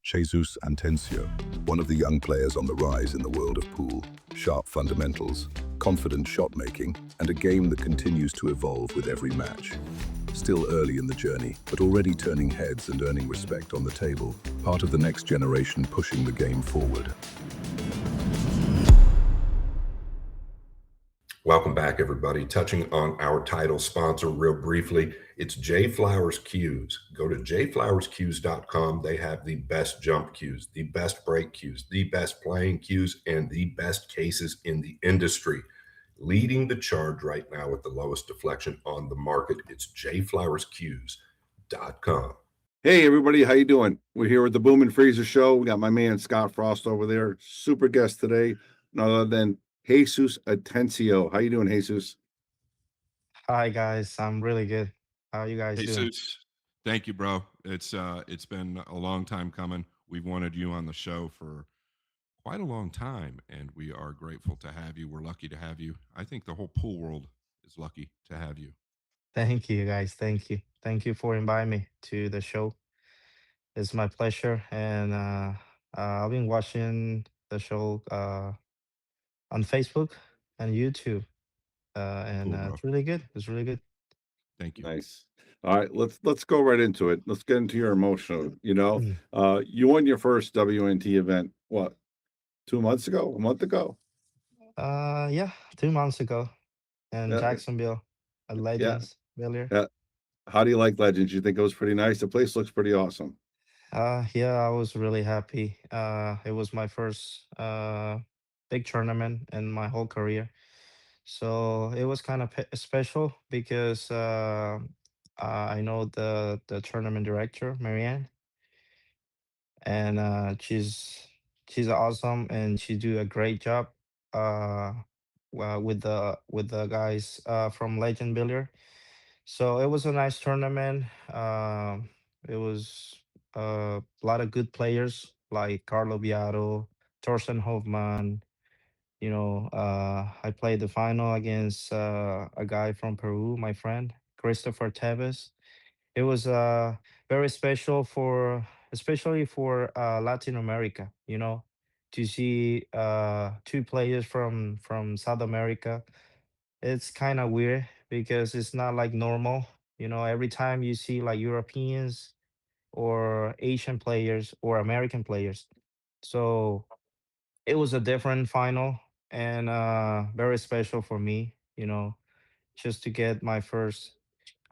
Jesus Atencio, one of the young players on the rise in the world of pool, sharp fundamentals, confident shot making, and a game that continues to evolve with every match. Still early in the journey, but already turning heads and earning respect on the table, part of the next generation pushing the game forward. Welcome back, everybody. Touching on our title sponsor real briefly, it's J Flowers Cues. Go to jflowerscues.com. They have the best jump cues, the best break cues, the best playing cues, and the best cases in the industry. Leading the charge right now with the lowest deflection on the market. It's jflowerscues.com. Hey everybody, how you doing? We're here with the Boom and Freezer Show. We got my man Scott Frost over there, super guest today, none other than Jesus Atencio. How you doing, Jesus? Hi guys, I'm really good. How you guys Hey, doing? Suits. Thank you, bro. It's been a long time coming. We've wanted you on the show for quite a long time, and we are grateful to have you. We're lucky to have you. I think the whole pool world is lucky to have you. Thank you guys. Thank you. Thank you for inviting me to the show. It's my pleasure, and I've been watching the show on Facebook and YouTube, and Cool, bro. it's really good. It's really good. Thank you. Nice. All right, let's go right into it. Let's get into your emotional. Mm. You won your first WNT event, what, 2 months ago? A month ago? Yeah, 2 months ago in Yeah, Jacksonville at yeah, Legends Billiard. yeah. How do you like Legends? You think it was pretty nice? The place looks pretty awesome. Yeah, I was really happy. It was my first big tournament in my whole career. So it was kind of special because I know the tournament director, Marianne, and she's awesome and she do a great job uh with the guys from Legend Billiard. So it was a nice tournament. It was a lot of good players like Carlo Biaro, Torsten Hoffman. I played the final against a guy from Peru, my friend Christopher Tevez. It was very special for, especially for Latin America. To see two players from South America. It's kind of weird because it's not like normal. Every time you see like Europeans or Asian players or American players. So it was a different final and very special for me, just to get my first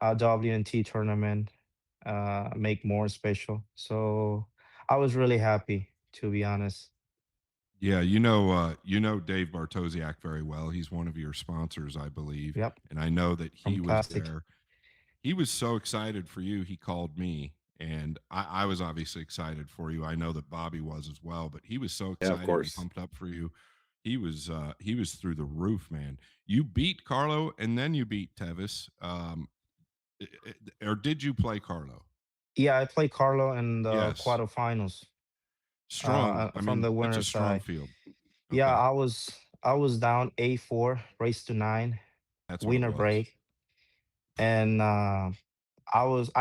WNT tournament make more special. So I was really happy, to be honest. Yeah, you know Dave Bartosiak very well. He's one of your sponsors, I believe, Yep, and I know that from he was Classic. there. He was so excited for you. He called me, and I was obviously excited for you. I know that Bobby was as well, but he was so Yeah, of excited and course. pumped up for you. He was through the roof, man. You beat Carlo, and then you beat Tevis. Or did you play Carlo? Yeah, I played Carlo in the Yes, quarterfinals strong. I from mean, the that's a winner's strong side. field. Yeah, Okay, I was down A4, race to nine, that's what it winner was. break, and I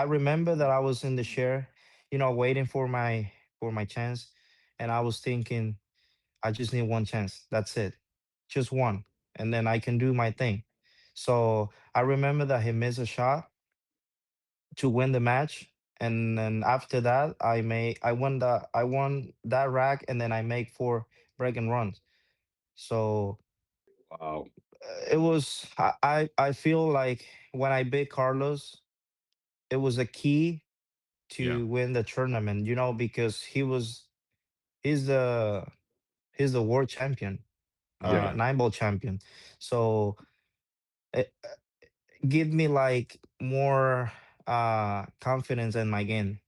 remember that I was in the chair, waiting for my chance, and I was thinking I just need one chance. That's it, just one, and then I can do my thing. So I remember that he missed a shot to win the match, and then after that, I won that rack, and then I make four break and runs. So Wow. it was I feel like when I beat Carlos, it was a key Yeah, to win the tournament, because he's the he's the world champion, Yeah. yeah, 9 ball champion. So it give me like more confidence in my game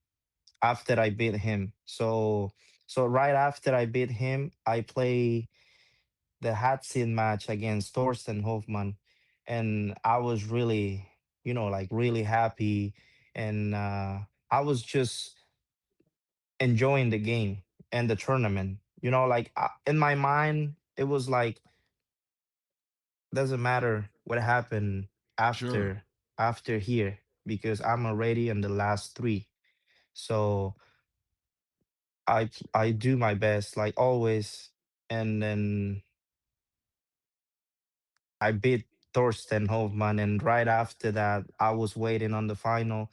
after I beat him. So right after I beat him, I play the hat seat match against Thorsten Hoffman, and I was really, like really happy, and I was just enjoying the game and the tournament. Like in my mind, it was like doesn't matter what happened sure. after here because I'm already in the last three. So I do my best like always, and then I beat Thorsten Hofmann, and right after that, I was waiting on the final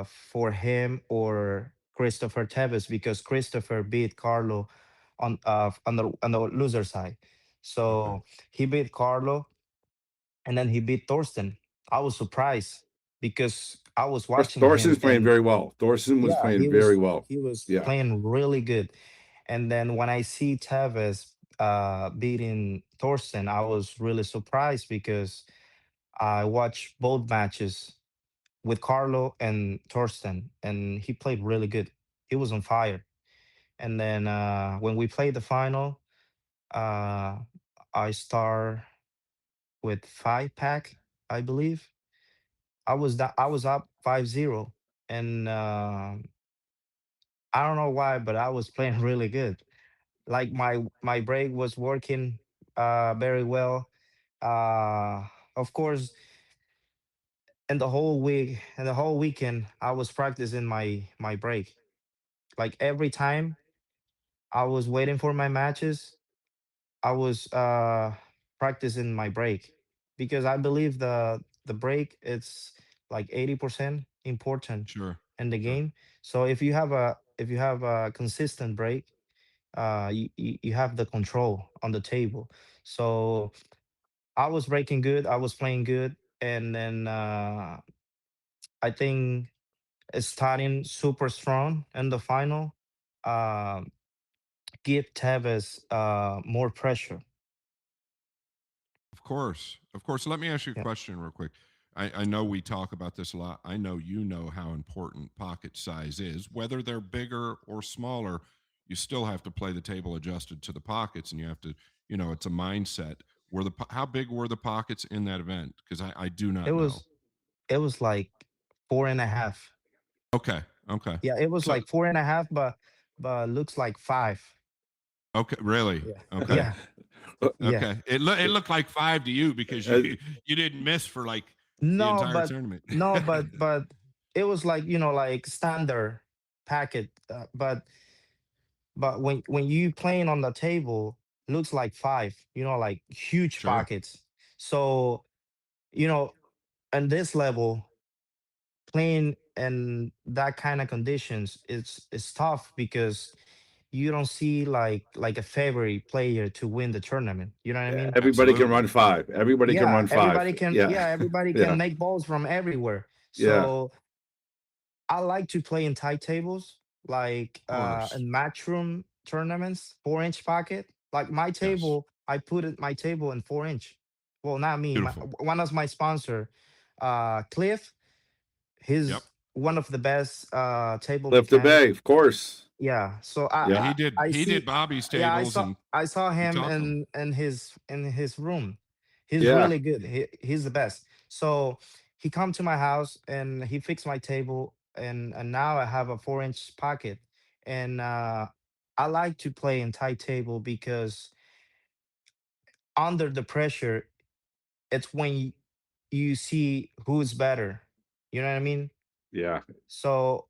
for him or Christopher Tevez, because Christopher beat Carlo on the loser side. Okay. So he beat Carlo, and then he beat Thorsten. I was surprised because I was watching him, Thorson's playing and very well. Thorson was yeah, playing very well. he was Yeah. playing really good. And then when I see Tevez beating Thorsten, I was really surprised because I watched both matches with Carlo and Thorsten, and he played really good. He was on fire. And then when we played the final, uh, I start with 5 pack, I believe. I was up 5-0, and I don't know why, but I was playing really good. Like my break was working very well. Of course, and the whole week and the whole weekend, I was practicing my break. Like every time I was waiting for my matches, I was practicing my break, because I believe the break it's like 80% important Sure. in the Sure. game. So if you have a consistent break, you have the control on the table. So I was breaking good, I was playing good, and then I think it's starting super strong in the final. Uh, give Tevez more pressure. Of course. Of course. Let me ask you a Yeah, question real quick. I know we talk about this a lot. I know you know how important pocket size is. Whether they're bigger or smaller, you still have to play the table adjusted to the pockets, and you have to, it's a mindset. How big were the pockets in that event? Because I do it not know. was it was like 4.5. Okay. Okay. Yeah, it was So, like 4.5, but looks like 5. okay. Really? Yeah, Okay. yeah, yeah. Okay. It looked like 5 to you because Uh, you didn't miss for like the No, entire tournament. but it was like, like standard packet. But when you playing on the table, looks like 5. Like huge Sure. pockets. So you know, and this level, playing in that kind of conditions, it's tough because you don't see like a favorite player to win the tournament. You know what I yeah, mean? everybody can Absolutely. run five. Everybody can Yeah, run five. Yeah. everybody can Yeah. make balls from everywhere. Yeah. So I like to play in tight tables, like Of course. in matchroom tournaments, 4-inch pocket. Like my Yes. table, I put my table in 4-inch. Well, not me. Beautiful. One of my sponsor, Cliff. Yep. He's one of the best table Lift the mechanic. bay, of course. Yeah. So Yeah, Yeah. I he did see. Bobby's Yeah, tables and I saw he him taught them. in his room. He's Yeah. really good. He's the best. So he come to my house and he fixed my table, and now I have a 4-inch pocket. And I like to play in tight table because under the pressure, it's when you see who's better. You know what I mean? Yeah. So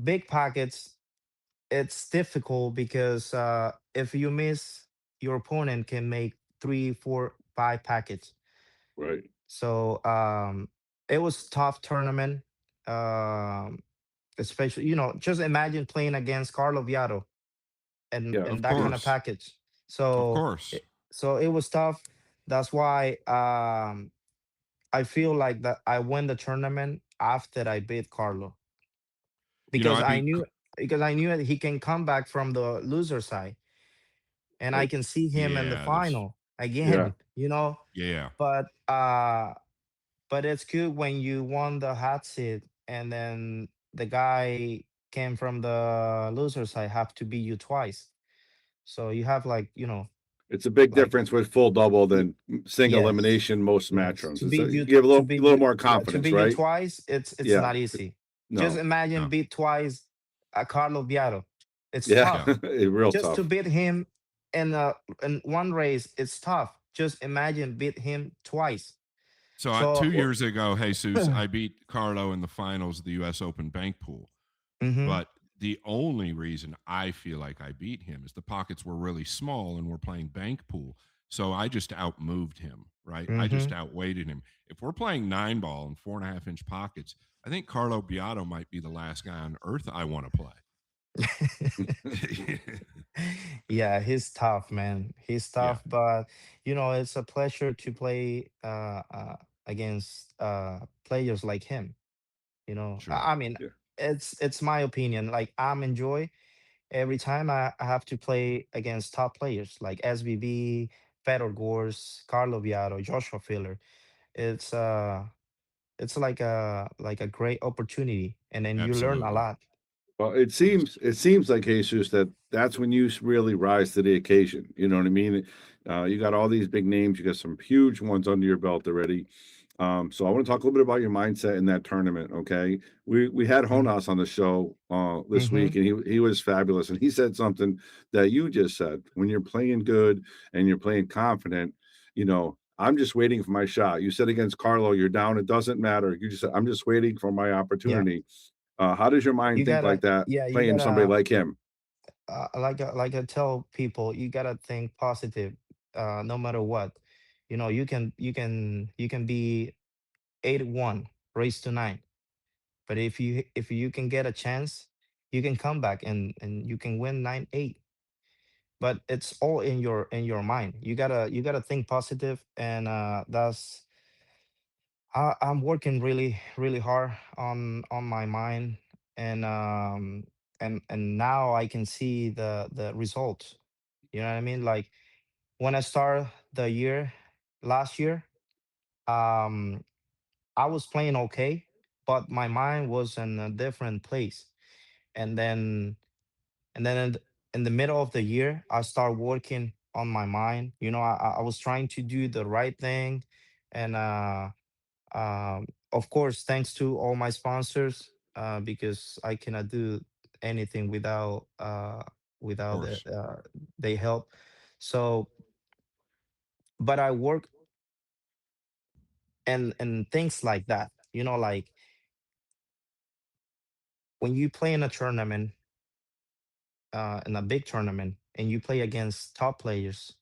big pockets, it's difficult because if you miss, your opponent can make 3, 4, 5 packets. Right. So it was tough tournament. Um, Especially, just imagine playing against Carlo Viado and Yeah. Of that kind of course. package. Of So course. it was tough. That's why I feel like that I won the tournament after I beat Carlo, because I I beat knew that he can come back from the loser side, and I Right. can see him in the yeah, that's final Yeah. again. yeah. But it's good when you won the hot seat, and then the guy came from the loser side have to beat you twice. So you have like, It's a big like difference with full double y- than single yes, elimination most match yes, rooms. You have a to little, beat little you, more yeah, to confidence, beat you right? twice, it's Yeah. not easy. Just No. imagine No. beat twice a Carlo Viaro. It's Yeah. Yeah. tough. Real Just to tough. beat him in one race, it's tough. Just imagine beat him twice. So 2 So years ago, Jesus, I beat Carlo in the finals of the U.S. Open bank pool. mhm. But The only reason I feel like I beat him is the pockets were really small and we're playing bank pool. So I just outmoved him, right? I just Mm-hmm. outweighted him. If we're playing 9 ball and 4.5 inch pockets, I think Carlo Beato might be the last guy on earth I want to play. Yeah, he's tough, man. He's Yeah, tough, but it's a pleasure to play against players like him. sure. I mean, Yeah. it's my opinion. Like I'm enjoy every time I have to play against top players like SBB, Fedor Gors, Carlo Viaro, Joshua Filler. It's uh it's like a great opportunity, and then you learn a Absolutely. lot. Well, Yes. it seems like Jesus that that's when you really rise to the occasion. You know what I mean? You got all these big names. You got some huge ones under your belt already. So I want to talk a little bit about your mindset in that tournament. Okay, we had Honas on the show this Mm-hmm. week, and he was fabulous, and he said something that you just said. When you're playing good and you're playing confident, I'm just waiting for my shot. You said against Carlo, you're down. It doesn't matter. You just said, I'm just waiting for my Yeah, opportunity. How does your mind you think gotta like that yeah you playing somebody gotta like him? like I tell people, you gotta think positive, no matter what. You can be 8-1, race to 9, but if you can get a chance, you can come back and you can win 9-8. But it's all in your mind. You gotta think positive, and I'm working really really hard on my mind, and now I can see the results. You know what I mean? Like when I started the year last year, um, I was playing okay, but my mind was in a different place. And then in the middle of the year, I start working on my mind. I was trying to do the right thing, and of course, thanks to all my sponsors, because I cannot do anything Of without course. they help. So, but I work and things like that. Like when you play in a tournament, in a big tournament, and you play against top players,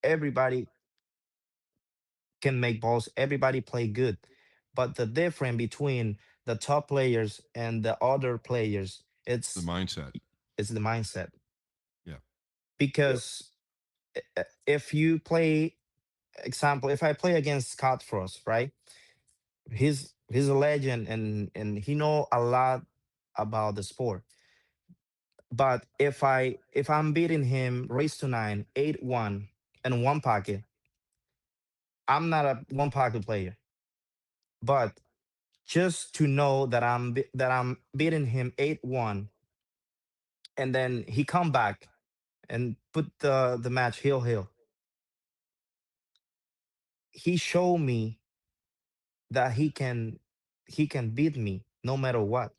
everybody can make balls. Everybody play good, but the difference between the top players and the other players, The it's mindset. it's the mindset. Yeah. Yep. Because if you play, example, if I play against Scott Frost, right? He's a legend, and he know a lot about the sport. But if I'm beating him race to 9, 8-1, and one pocket, I'm not a one pocket player. But just to know that I'm beating him 8-1, and then he come back and put the match heel, he showed me that he can beat me no matter what.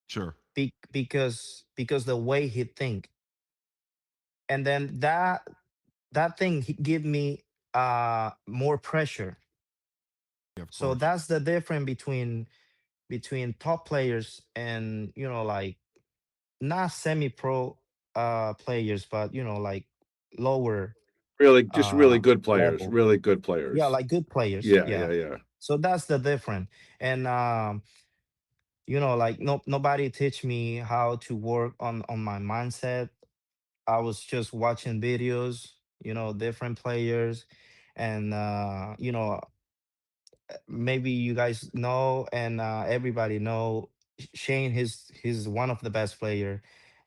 Sure. Because the way he think, and then that thing he give me more pressure. Yeah, of So course. that's the difference between top players and like not semi pro players, but like lower Really, just level. really good Yeah, players. like good players. Yeah, Yeah. yeah, yeah. So that's the difference. And like nobody teach me how to work on my mindset. I was just watching videos, different players, and maybe you guys know, and everybody know, Shane. He's one of the best player.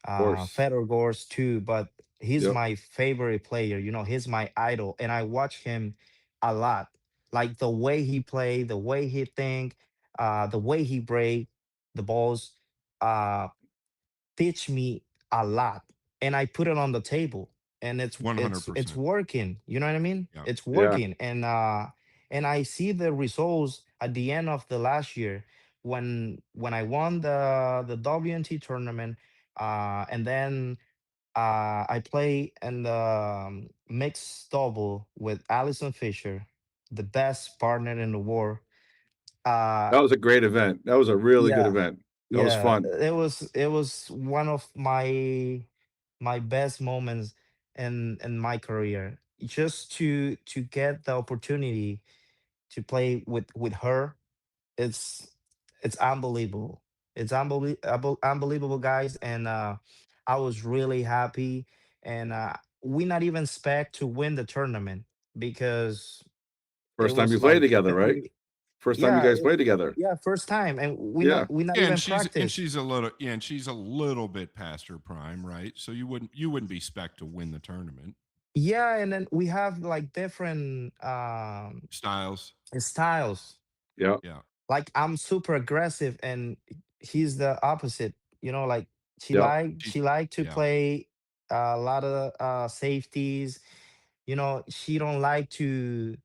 Of course. Fedor Gors too, but he's Yep. my favorite player. He's my idol, and I watch him a lot. Like the way he play, the way he think, the way he break the balls. Uh, Teach me a lot, and I put it on the table, and it's 100%. working. You know what I mean? Yeah. It's Yeah. working, and I see the results at the end of the last year, when I won the WNT tournament, and then I play in the mixed double with Alison Fisher, the best partner in the world. uh That was a great event. That was a really good yeah, event. That was Yeah, fun. it was one of my best moments in my career. Just to get the opportunity to play with her, it's it's unbelievable. It's unbelievable, guys, and I was really happy, and we not even expect to win the tournament because it First time was you played like together, right? we First time you yeah guys played together. yeah, first time, and Yeah. we not Yeah, even practice. and she's a little bit past her prime, right? So you wouldn't be spec to win the tournament. Yeah, and then we have like different Styles. styles. Yeah. Yeah. Like I'm super aggressive, and he's the opposite. Like Yep. She's she like to yeah. play a lot of safeties. She don't like to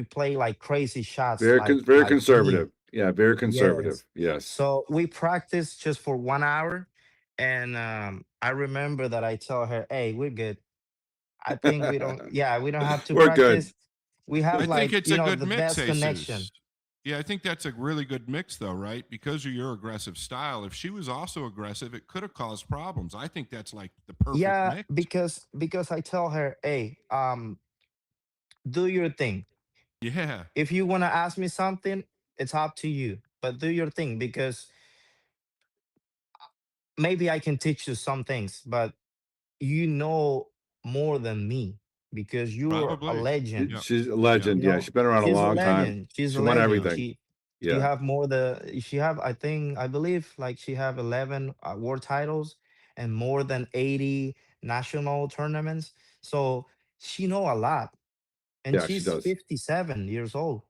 play like crazy shots Very like me. conservative. Yeah, very Yes. conservative. Yes. So we practiced just for 1 hour, and I remember that I tell her, "Hey, we're good. I think we don't. Yeah, we don't have to We're good. practice. We have I think like it's a good the mix, best connection." Jesus. Yeah, I think that's a really good mix, though, right? Because of your aggressive style. If she was also aggressive, it could have caused problems. I think that's like the perfect Yeah, mix. because I tell her, "Hey, do your thing. Yeah, If you want to ask me something, it's up to you. But do your thing because maybe I can teach you some things, but you know more than me because you're a probably. legend. Yeah, She's a yeah. legend. Yeah, she's been around a She's a long time. legend. She's She a won legend. everything. She Yeah. have more the she have I believe like she have 11 world titles and more than 80 national tournaments. So she know a lot, and Yeah, she she's does. 57 years old.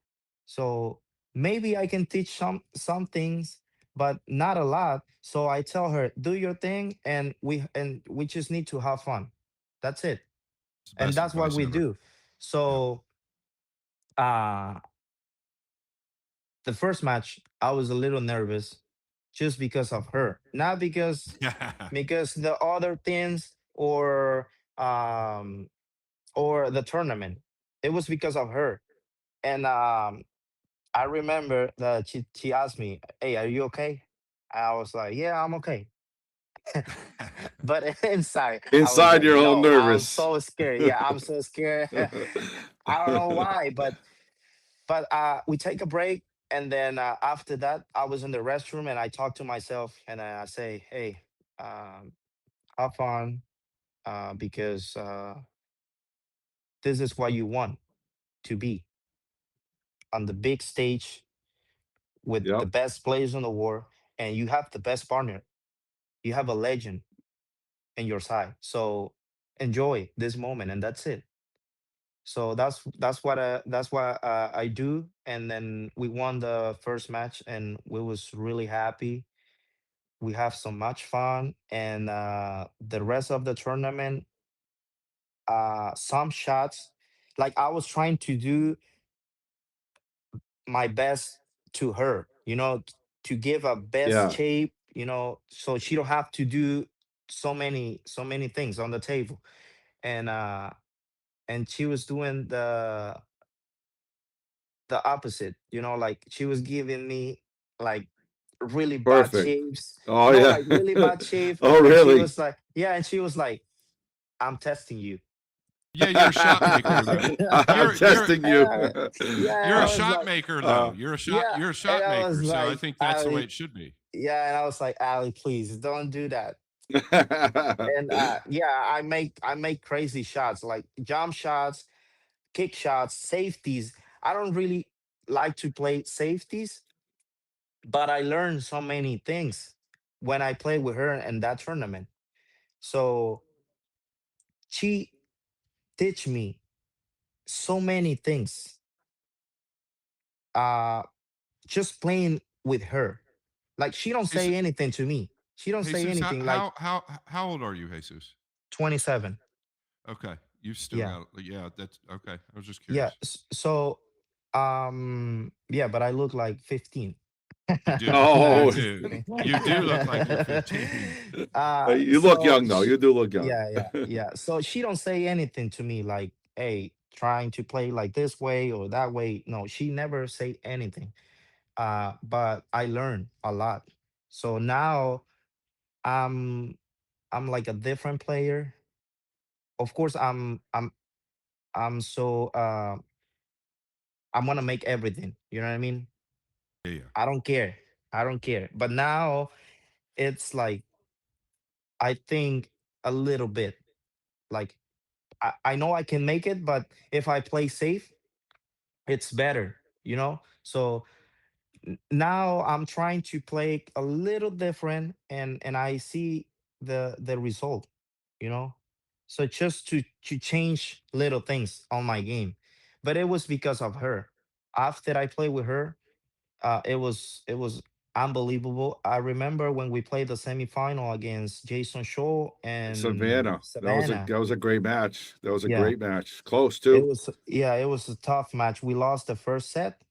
So maybe I can teach some things, but not a lot. So I tell her, do your thing, and we just need to have fun. That's it. It's the And best that's what advice we ever. do. Yeah. So uh the first match I was a little nervous just because of her. Not because the other things or the tournament. It was because of her. And I remember that she asked me, "Hey, are you okay?" I was like, "Yeah, I'm okay." But inside, I was Inside, like, you're all "No, I'm nervous. so scared." Yeah, I'm so scared. I don't know why, but we take a break, and then after that, I was in the restroom, and I talked to myself, and I say, "Hey, um, have fun, because this is what you want to be on the big stage with the Yep. best players in the world, and you have the best partner. You have a legend in your side. So enjoy this moment, and that's it." So that's what I do. And then we won the first match, and we was really happy. We have so much fun, and the rest of the tournament, some shots, like I was trying to do my best to her, to give a best Yeah. shape, so she don't have to do so many things on the table. And she was doing the opposite, like she was giving me like really bad Perfect. shapes. Oh No, yeah. like really bad shape. Oh And she really? was like, yeah, and she was like, "I'm testing you." Yeah, you're a shot maker though. I'm You're testing you. And you're yeah, a I was shot like, maker though. uh, yeah, You're a and shot I was maker. So I like, think that's the way Ali, it should be. yeah, and I was like, "Ali, please don't do that." And yeah, I make crazy shots, like jump shots, kick shots, safeties. I don't really like to play safeties, but I learned so many things when I played with her in that tournament. So she teach me so many things. Uh just playing with her. Like she don't Jesus, say anything to me. She don't say Jesus, anything like how old are you, Jesus? 27. Okay, you've still Yeah. got yeah. That's okay. I was just Yeah. curious. So yeah, but I look like 15. You do, No, you oh, I'm just do, kidding. you do look like you're 15. you look So young though. You do look young. yeah, yeah, yeah. So she don't say anything to me like, "Hey, trying to play like this way or that way." No, she never say anything. But I learned a lot. So now I'm I'm like a different player. Of course, I'm so I'm gonna make everything. You know what I mean? Yeah, yeah. I don't care. I don't care. But now it's like I think a little bit like I know I can make it, but if I play safe, it's better, you know? So now I'm trying to play a little different and I see the result, you know? So just to change little things on my game. But it was because of her. After I played with her, it was unbelievable. I remember when we played the semifinal against Jason Shaw and Savannah. Savannah. That was a great match. That was a Yeah, great match. Close it too. was it was a tough match. We lost the first set,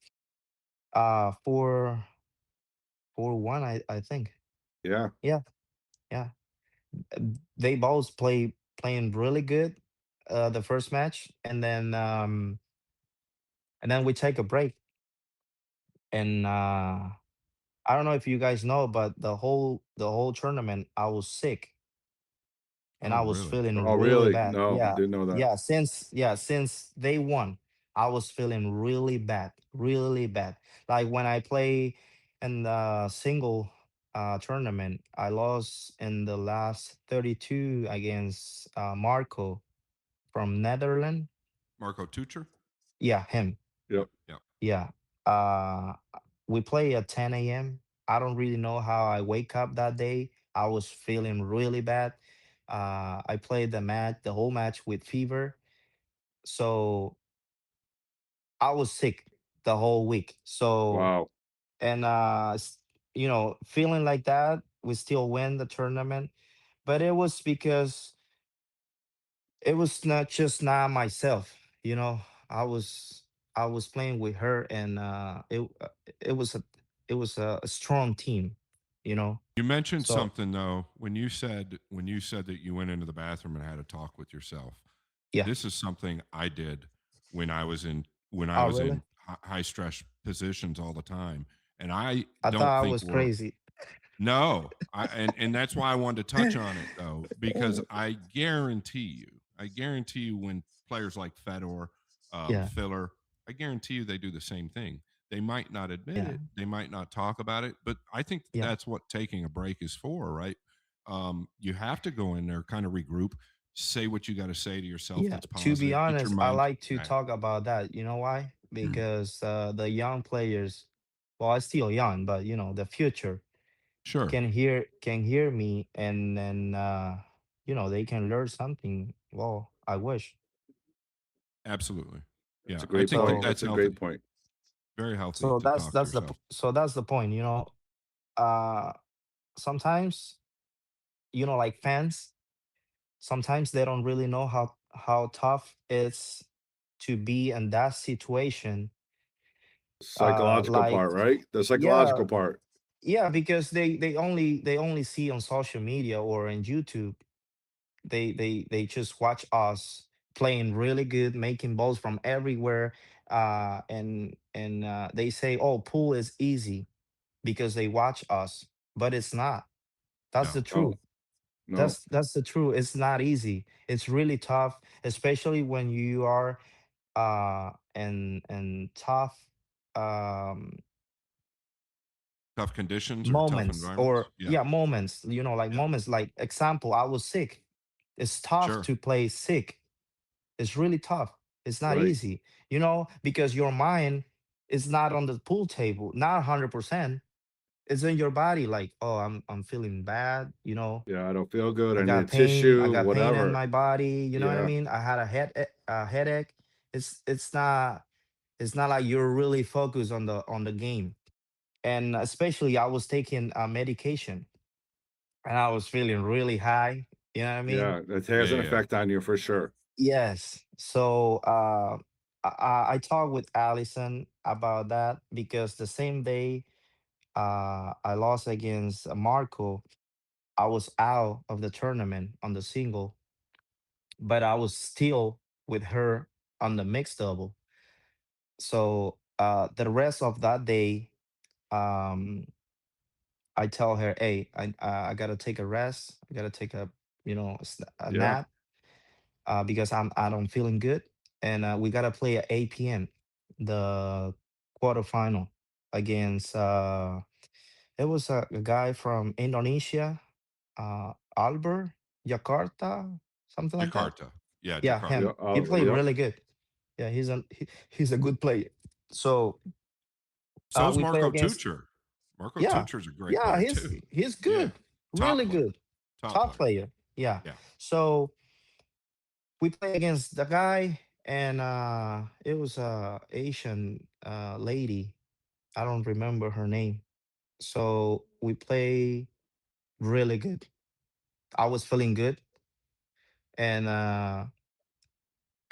4-1, I think. Yeah. Yeah, yeah. They both playing really good, the first match, and then we take a break. And I don't know if you guys know, but the whole tournament I was sick and Oh, I was really? feeling Oh, really really? bad. No, Yeah, didn't know that. since they won, I was feeling really bad, really bad. Like when I play in the single tournament, I lost in the last 32 against Marco from Netherlands. Marco Tucher? Yeah, him. Yep. Yeah. Yeah. Uh, we play at 10 a.m. I don't really know how I wake up that day. I was feeling really bad. I played the whole match with fever. So I was sick the whole week. So, Wow. and, feeling like that, we still win the tournament. But it was because it was not just not myself, you know. I was I was playing with her, and it was a strong team, you know. You mentioned So something though when you said that you went into the bathroom and had a talk with yourself. yeah. This is something I did when I was in when I Oh, was really? in high stress positions all the time, and I I don't thought I think was we're crazy. no, and that's why I wanted to touch on it though, because I guarantee you, when players like Fedor, Yeah, Filler, I guarantee you they do the same thing. They might not admit yeah, it, they might not talk about it, but I think yeah, that's what taking a break is for, right? You have to go in there, kind of regroup, say what you got to say to yourself yeah. that's To be positive, get your honest, I mind like to back. talk about that. You know why? Because the young players, well, I'm still young, but the future Sure, can hear me, and then they can learn something. Well, I wish. absolutely. That's Yeah, a I great think that point. So That's that's a great healthy, point. very healthy so to that's talk to that's the yourself. so that's the point. Uh Sometimes, like fans, sometimes they don't really know how tough it's to be in that situation. Psychological Like, part, right? The yeah, psychological part. yeah, because they only see on social media or in YouTube. They just watch us playing really good, making balls from everywhere, and they say, "Oh, pool is easy," because they watch us, but it's not. That's the No, No, truth. no. That's the truth. It's not easy. It's really tough, especially when you are in tough um tough conditions or tough moments, environments. or Yeah, yeah, moments, like yeah, moments, like example, I was sick. It's tough sure. to play sick. It's really tough. It's not Right. easy, because your mind is not on the pool table, not 100%. It's in your body, like, oh, I'm feeling bad, Yeah, I don't feel good. I I need a got pain. I tissue, got pain in whatever. my body. You know what I Yeah. mean? I had a headache. It's not like you're really focused on the game. And especially, I was taking medication, and I was feeling really high. You know what I mean? Yeah. It Yeah, has an yeah, yeah. effect on you for sure. Yes. So I talked with Allison about that because the same day I lost against Marco, I was out of the tournament on the single, but I was still with her on the mixed double. So the rest of that day, um, I tell her, hey, I gotta take a rest. I gotta take a a Yeah. nap because I don't feeling good, and we gotta play at 8 p.m. the quarterfinal against it was a guy from Indonesia, Albert Jakarta, something like that. Jakarta. Yeah, Yeah, Jakarta. Yeah. him. He played Yep. really good. Yeah, he's a good player. So So is we play Marco against. Tucher. Marco Yeah, Tucher's a great yeah, player he's too. he's Yeah. good, Top really player. good, Top top player. player. Yeah. Yeah. So we play against the guy, and it was a Asian lady. I don't remember her name. So we play really good. I was feeling good, and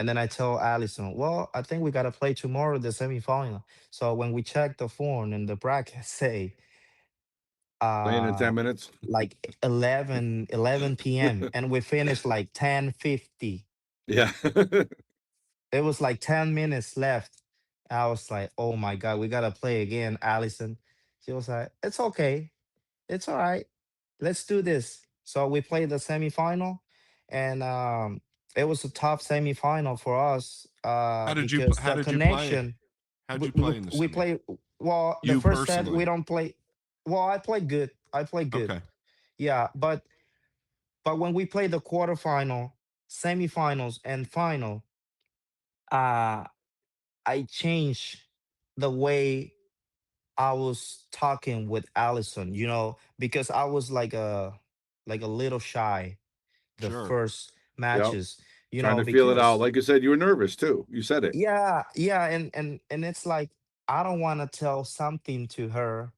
then I tell Allison, well, I think we gotta play tomorrow the semifinal. So when we check the phone and the bracket say Playing in uh 10 minutes. like 11 p.m. and we finished like 10:50. Yeah. It was like 10 minutes left. I was like, oh my God, we gotta play again, Allison. She was like, it's okay. It's all right. Let's do this. So we played the semifinal, and it was a tough semifinal for us because How the did you play? connection How'd you play in the we semi? play well. The You first set we personally. don't play well. I played good. I played good. Okay. Yeah, but when we play the quarterfinal, semifinals, and final, uh, I changed the way I was talking with Allison. Because I was like a little shy the Sure. first Yep. matches. Trying to feel it out. Because Like you said, you were nervous too. You said it. yeah, yeah, and it's like I don't want to tell something to her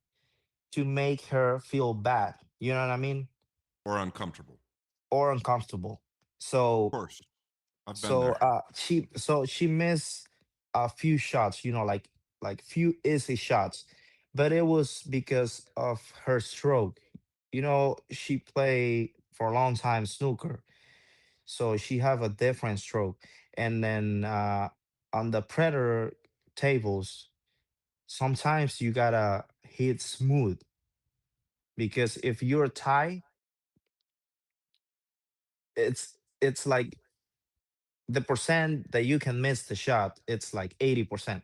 to make her feel bad. You know what I mean? Or uncomfortable. Or uncomfortable. Of So course. I've been so there. she missed a few shots, like few easy shots, but it was because of her stroke. She played for a long time snooker, so she have a different stroke. And then on the predator tables, sometimes you gotta hit smooth, because if you're tight, it's like the percent that you can miss the shot, it's like 80%.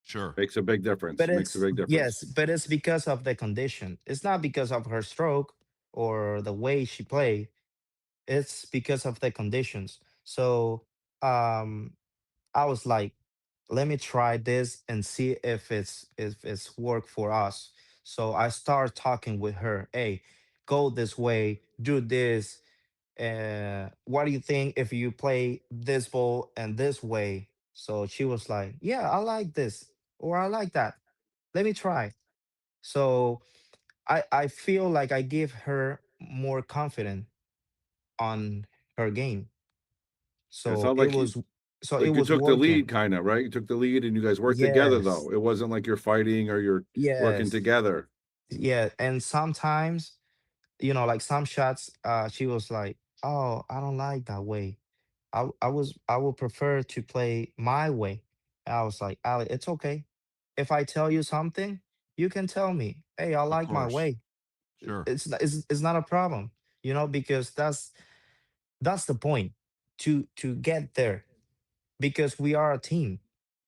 Sure. Makes a big But difference. Makes a it's big yes, difference. but it's because of the condition. It's not because of her stroke or the way she play. It's because of the conditions. So um I was like, let me try this and see if it's work for us. So I start talking with her. Hey, go this way, do this. What do you think if you play this ball and this way? So she was like, yeah, I like this, or I like that. Let me try. So I feel like I give her more confidence on her game. It So sounds it like was so it you was took the lead, working. kind of, right? You took the lead, and you guys worked together. Yes. Though it wasn't like you're fighting or you're working Yes. together. Yeah. And sometimes, like some shots, she was like, oh, I don't like that way. I would prefer to play my way. I was like, Ali, it's okay. If I tell you something, you can tell me, hey, I Of like my course. way. Sure. It's not a problem, because that's the point, to get there, because we are a team.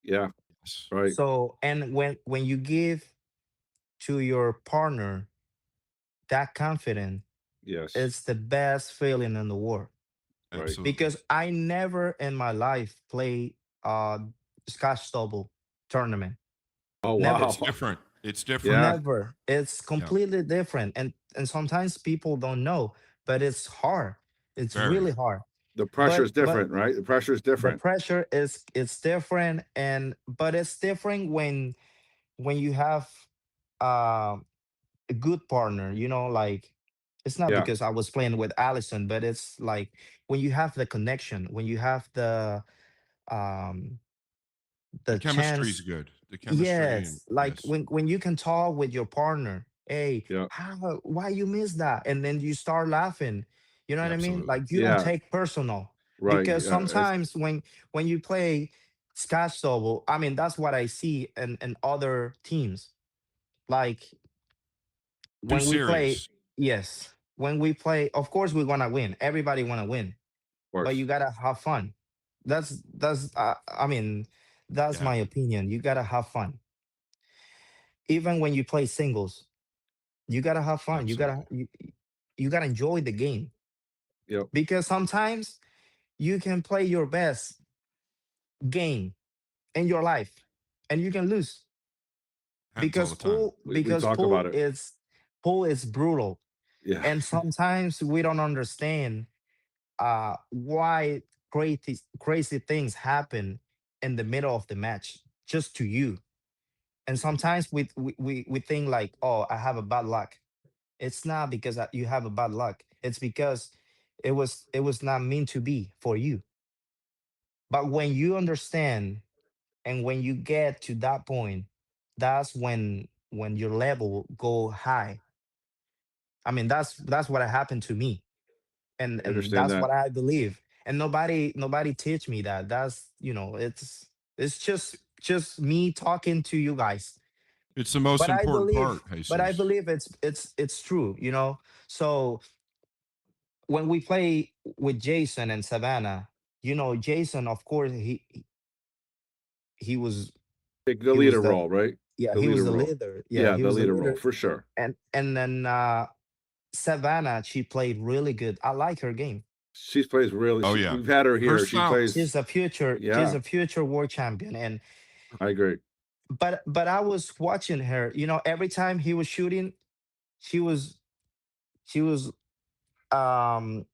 Yeah. Yes. Right. So, and when you give to your partner that confidence, Yes. it's the best feeling in the world. Right. Absolutely. Because I never in my life play Scotch double tournament. Oh Never. It's wow. different. It's different. Yeah. Never. It's Yeah. completely different. And sometimes people don't know, but it's hard. It's Very. really hard. The pressure But is different, right? The pressure is the different. pressure is it's different, but it's different when you have uh, a good partner, like it's not Yeah. because I was playing with Allison, but it's like when you have the connection, when you have um The the chemistry is chance. good. The chemistry and Yes, like yes. when you can talk with your partner, hey, Yeah. why you miss that, and then you start laughing. You know what I mean? Absolutely. Like you don't Yeah. take personal, Right. because Yeah. It's sometimes when you play Scotch double, I mean that's what I see in other teams. Like Too when we play, serious. yes, when we play, of course we want to win. Everybody want to win, Of but you course. gotta have fun. That's I mean, that's Yeah. my opinion. You gotta have fun. Even when you play singles, you gotta have fun. Absolutely. You gotta enjoy the game, Yep. because sometimes you can play your best game in your life and you can lose, Happens all the time. We talk about it. pool is brutal, Yeah. and sometimes we don't understand why crazy things happen in the middle of the match just to you. And sometimes we think like, oh, I have a bad luck. It's not because you have a bad luck. It's because it was not meant to be for you. But when you understand and when you get to that point, that's when your level go high. I mean, that's what happened to me, I and understand that's that. what I believe. And nobody teach me that. That's, it's just me talking to you guys. It's the most But I important believe, part, Jesus. it's true. So when we play with Jason and Savannah, Jason, of course, he was Take the he was leader the role, right? yeah, The he was leader the role. leader. Yeah, Yeah, he the was the leader role leader. for sure. And then Savannah, she played really good. I like her game. She plays really. Oh yeah. We've had her Her here. She style. plays. She's Yeah, a future world champion. And I agree. but I was watching her, every time he was shooting, she was um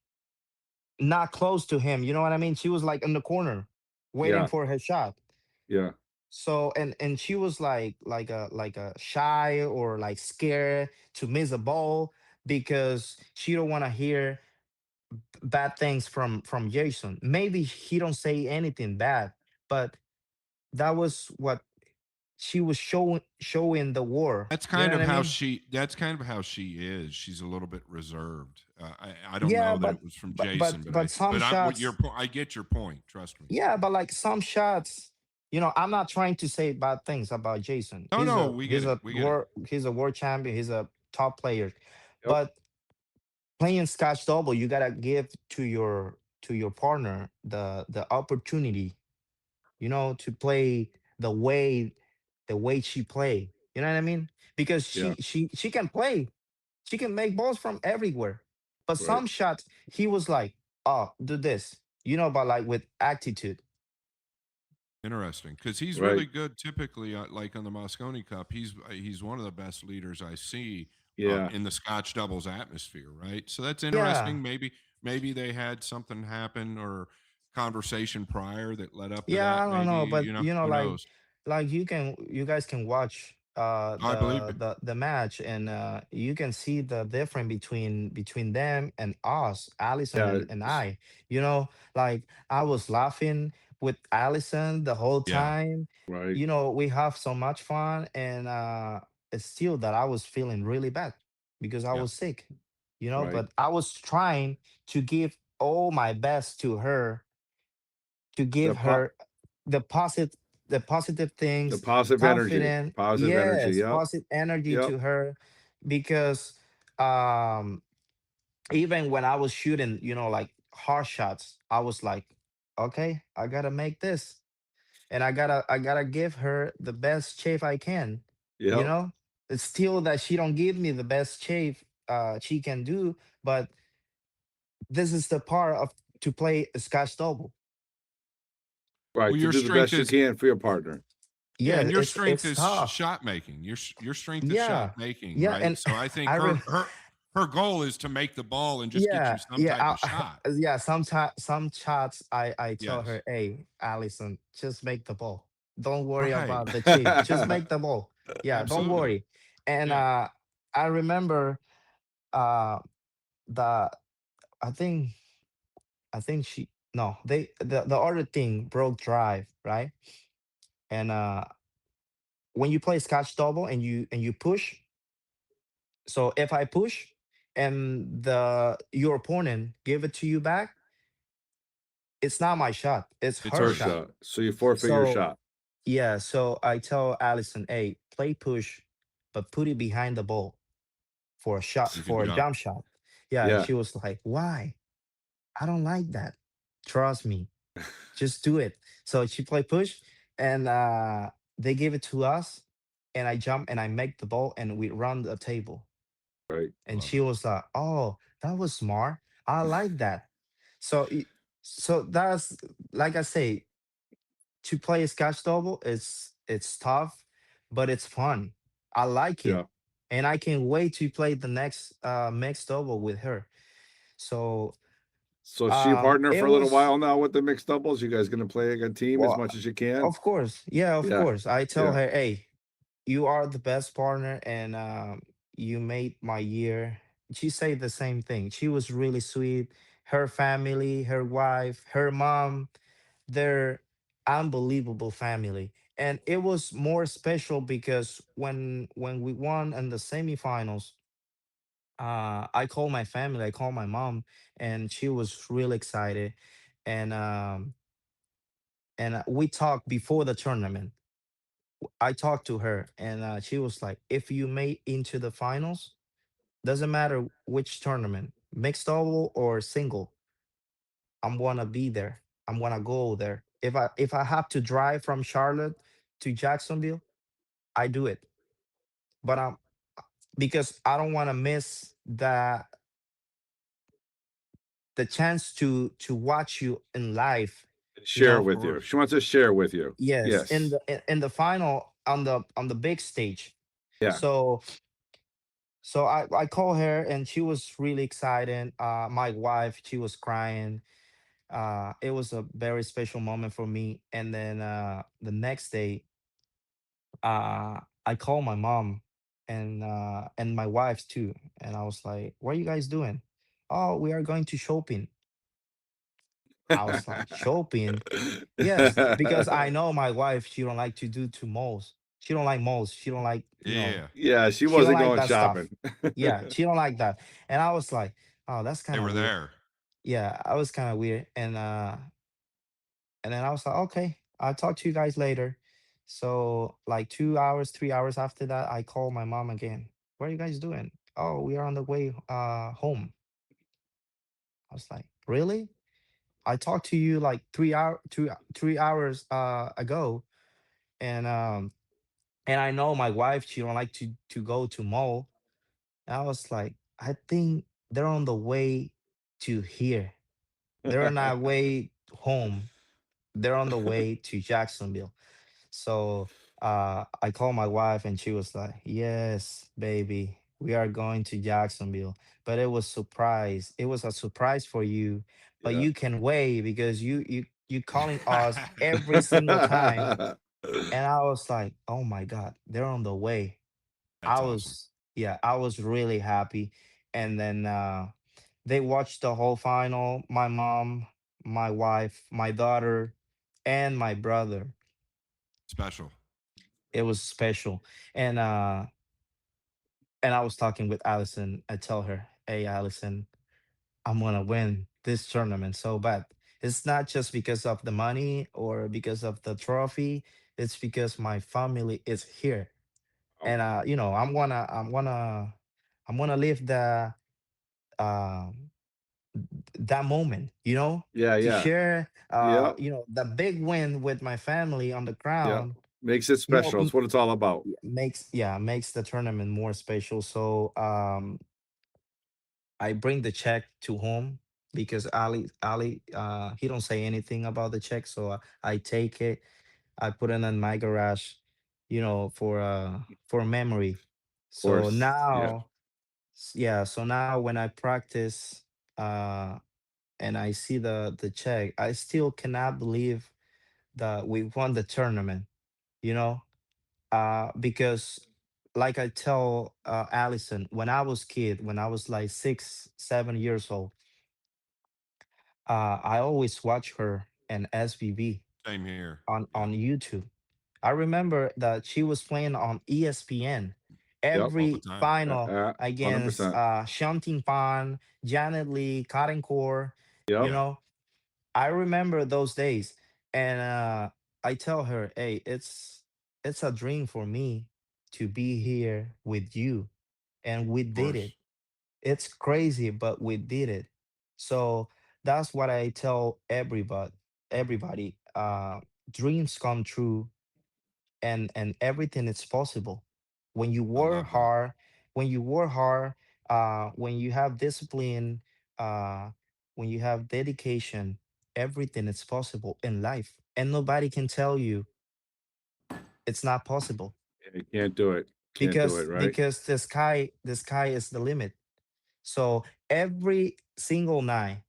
not close to him. You know what I mean? She was like in the corner waiting Yeah, for her shot. yeah, So and she was like a shy or like scared to miss a ball because she don't want to hear bad things from Jason. Maybe he don't say anything bad, but that was what she was showing the war. That's You know kind what of I how mean? she. That's kind of how she is. She's a little bit reserved. I don't Yeah, know that it was from Jason, but but some what your shots, point. I get your point. Trust me. yeah, but like some shots, I'm not trying to say bad things about Jason. No, no, we get it. We get it. He's a world champion. He's a top player, yep, but playing Scotch double, you gotta give to your partner the opportunity, to play the way she play. You know what I mean? Because yeah, she can play. She can make balls from everywhere. But right, some shots, he was like, "Oh, do this," but like with attitude. Interesting, because he's right. really good. Typically, like on the Mosconi Cup, he's one of the best leaders I see Yeah, in the Scotch doubles atmosphere. Right, so that's Yeah, interesting. Maybe they had something happen or conversation prior that led up to yeah, that. I don't Maybe know, but who like knows. you guys can watch I believe the you. the match, and you can see the difference between them and us, Allison yeah, and I. Like I was laughing with Allison the whole Yeah, time. right, We have so much fun, and it's still that I was feeling really bad because I yeah, was sick. right. But I was trying to give all my best to her, to The give po- her the positive the things, positive energy, confident, positive energy. yes, Yep, positive energy yep. to her, because um even when I was shooting, like hard shots, I was like, okay, I gotta make this, and I gotta give her the best shape I can. you Yep. know it's still that she don't give me the best shape she can do, but this is the part of to play a scotch double. Right. well, To your do the strength best you is can for your partner. yeah, Yeah, and your it's strength it's is tough. shot making. Your strength is shot Yeah, making, yeah, right? and So I think I re- her goal is to make the ball and just get you yeah, some yeah, type of shot. yeah. Sometimes some chats, I tell Yes, her, hey, Allison, just make the ball. Don't worry right. about the chip. Just make the ball. Yeah, don't Absolutely. worry. And Yeah. I remember uh the I think she no the other thing broke drive, right? And when you play Scotch double and you push, so if I push and the your opponent give it to you back, it's not my shot, it's It's her her shot. shot. So you forfeit your So shot. yeah, so I tell Allison, hey, play push, but put it behind the ball. You can for a jump. jump shot. Yeah, and Yeah, she was like, "Why? I don't like that. Trust me, just do it." So she played push, and they gave it to us, and I jump and I make the ball, and we run the table. right. And Love she it. was like, "Oh, that was smart. I like that." So, so that's like I say, to play a scotch double, it's tough, but it's fun. I like Yeah. it, and I can't wait to play the next mixed double with her. So So is she a partner it for a little was while now with the mixed doubles? You guys gonna play a team as well, much as you can? of course, yeah, of Yeah, course. I tell yeah. her, "Hey, you are the best partner, and you made my year." She said the same thing. She was really sweet. Her family, her wife, her mom, they're unbelievable family. And it was more special because when we won in the semifinals, I called my family, I called my mom, and she was really excited. And we talked before the tournament. I talked to her, and she was like, "If you made into the finals, doesn't matter which tournament, mixed double or single, I'm gonna be there. I'm gonna go there. If I have to drive from Charlotte to Jacksonville, I do it. But because I don't want to miss the chance to watch you in live, And you share it know. with you. She wants to share with you. Yes, Yes. in the final on the big stage. Yeah. So I called her, and she was really excited. My wife, she was crying. It was a very special moment for me. And then the next day, I called my mom and my wife too, and I was like, "What are you guys doing?" "Oh, we are going to shopping." I was like, "Shopping?" Yes, because I know my wife. She don't like to do to malls. She don't like malls. She don't like, Yeah. Yeah, she she don't wasn't like going that stuff. shopping. Yeah, she don't like that. And I was like, "Oh, that's They kind of were weird." there. Yeah, I was kind of weird. And then I was like, "Okay, I'll talk to you guys later." So like 2 hours, 3 hours after that, I called my mom again. "What are you guys doing?" "Oh, we are on the way home." I was like, "Really? I talked to you like 3 hours ago, and I know my wife, she don't like to go to mall." And I was like, "I think they're on the way to here. They're on our way home. They're on the way to Jacksonville." So I called my wife, and she was like, "Yes, baby, we are going to Jacksonville." But it was surprise. It was a surprise for you, but Yeah. you can wait because you calling us every single time. And I was like, "Oh my God, they're on the way." That's awesome. I was really happy. And then they watched the whole final. My mom, my wife, my daughter, and my brother. Special. It was special. And I was talking with Allison. I tell her, "Hey, Allison, I'm gonna win this tournament so bad. It's not just because of the money or because of the trophy. It's because my family is here, Oh, and I'm gonna live the um that moment, yeah, to yeah. share Yep, the big win with my family on the yep. ground. Makes it You know, special. It's what it's all about. makes the tournament more special. So I bring the check to home because Ali, he don't say anything about the check, so I take it. I put it in my garage, for memory. Of So course. Yeah. now, yeah. So now when I practice, uh, and I see the check, I still cannot believe that we won the tournament. You know, because like I tell Allison, when I was like 6, 7 years old, I always watch her and SBB Same here. Yeah. on YouTube. I remember that she was playing on ESPN Yep. All the every time. final against 100%. Shanting Pan, Janet Lee, Karen Core. You Yep. Yeah. know, I remember those days, and I tell her, "Hey, it's a dream for me to be here with you." and we Of did it. course. It's crazy, but we did it. So that's what I tell everybody. Dreams come true, and everything is possible when you I work love that. hard. When you work hard, when you have discipline, uh, when you have dedication, everything is possible in life, and nobody can tell you it's not possible, You can't do it. Can't do it, right? because the sky is the limit. So every single night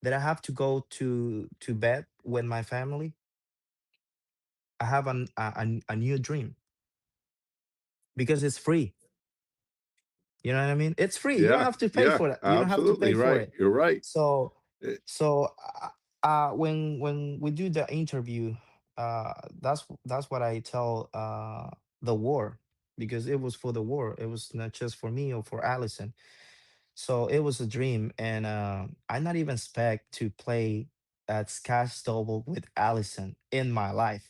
that I have to go to bed with my family, I have a new dream, because it's free. You know what I mean? It's free. You don't Yeah, have to pay yeah, for that. You don't have to absolutely pay for right. it. You're right. So Eh, so when we do the interview, that's what I tell the war, because it was for the war. It was not just for me or for Allison. So it was a dream, and I not even expect to play at Scotch Double with Allison in my life.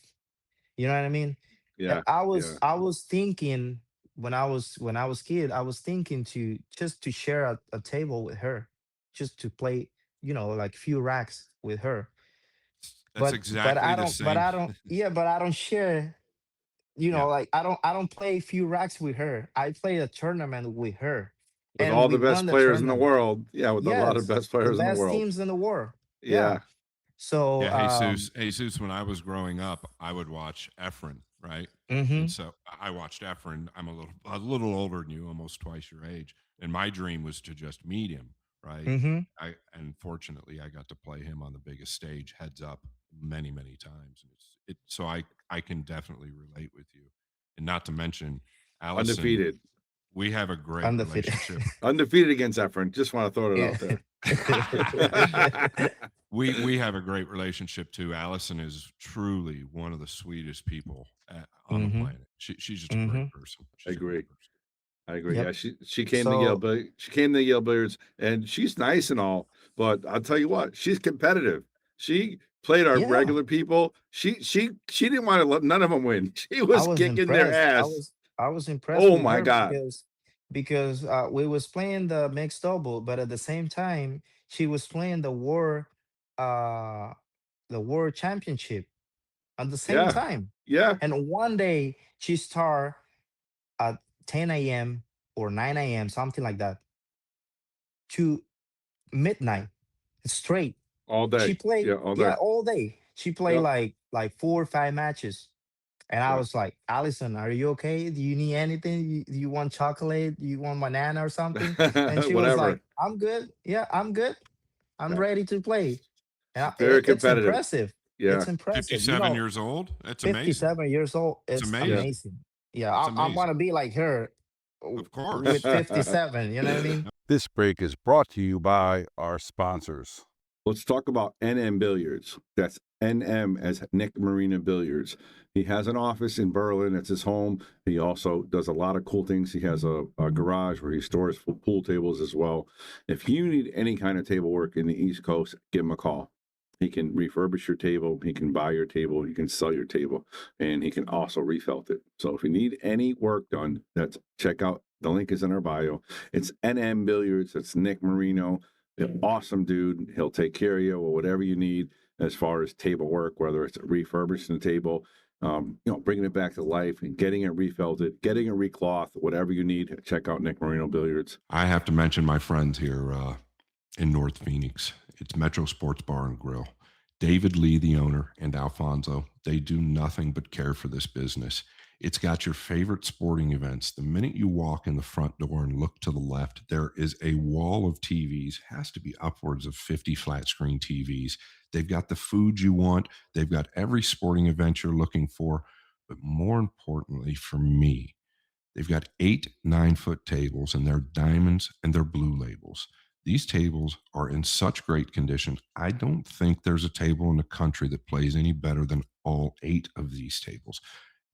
You know what I mean? Yeah, yeah. I was thinking, when I was kid, I was thinking to just to share a table with her, just to play, like few racks with her. That's But exactly the same. but I don't share, Yeah. like I don't play few racks with her. I play a tournament with her, With and all we the won best the players in the tournament. world. Yeah, with a lot of Yes, best the players in the best world. teams in the world. Yeah. Yeah, So Yeah, Jesus, when I was growing up, I would watch Efren, right? And mhm, so I watched Efren. I'm a little older than you, almost twice your age. And my dream was to just meet him, right? mhm. And fortunately I got to play him on the biggest stage, heads up, many, many times. And so I can definitely relate with you. And not to mention Allison, undefeated. we have a great Undefeated. relationship. Undefeated against Efren. Just want to throw it Yeah. out there. We have a great relationship too. Allison is truly one of the sweetest people on the Mhm. planet. She's just a great Mhm. person. I She's a great agree. person. I agree. Yep. Yeah, she came to Yale, So but she came to Yale Billiards, and she's nice and all. But I'll tell you what, she's competitive. She played our yeah, regular people. She didn't want to let none of them win. She I was was kicking their impressed. ass. I was impressed Oh with my her, god. because we was playing the mixed double, but at the same time she was playing uh the world championship at the same Yeah, time. yeah. And one day she start at 10 a.m. or 9 a.m., something like that, to midnight straight. All She day. played, Yeah, all yeah, day. all day. She played Yep. like 4 or 5 matches. And I Yeah. was like, Allison, are you okay? Do you need anything? Do you want chocolate? Do you want banana or something? And she was like, Whatever. I'm good. Yeah, I'm good. I'm Yeah. ready to play. She's very It's competitive. impressive. Yeah. It's impressive. 57 years old. That's amazing. 57 years old. It's It's Yeah. amazing. amazing. Yeah, It's I want amazing. to be like her, Of course. with 57. You know what I mean? This break is brought to you by our sponsors. Let's talk about NM Billiards. That's NM as Nick Marino Billiards. He has an office in Berlin. It's his home. He also does a lot of cool things. He has a garage where he stores pool tables as well. If you need any kind of table work in the East Coast, give him a call. He can refurbish your table. He can buy your table. He can sell your table. And he can also refelt it. So if you need any work done, check out. The link is in our bio. It's NM Billiards. It's Nick Marino. An awesome dude. He'll take care of you or whatever you need as far as table work, whether it's refurbishing the table, bringing it back to life and getting it refelted, getting it recloth, whatever you need. Check out Nick Marino Billiards. I have to mention my friends here in North Phoenix. It's Metro Sportz Bar and Grill. David Lee, the owner, and Alfonso, they do nothing but care for this business. It's got your favorite sporting events. The minute you walk in the front door and look to the left, there is a wall of TVs, has to be upwards of 50 flat screen TVs. They've got the food you want. They've got every sporting event you're looking for. But more importantly for me, they've got 8 9-foot tables, and they're diamonds and they're blue labels. These tables are in such great condition. I don't think there's a table in the country that plays any better than all 8 of these tables.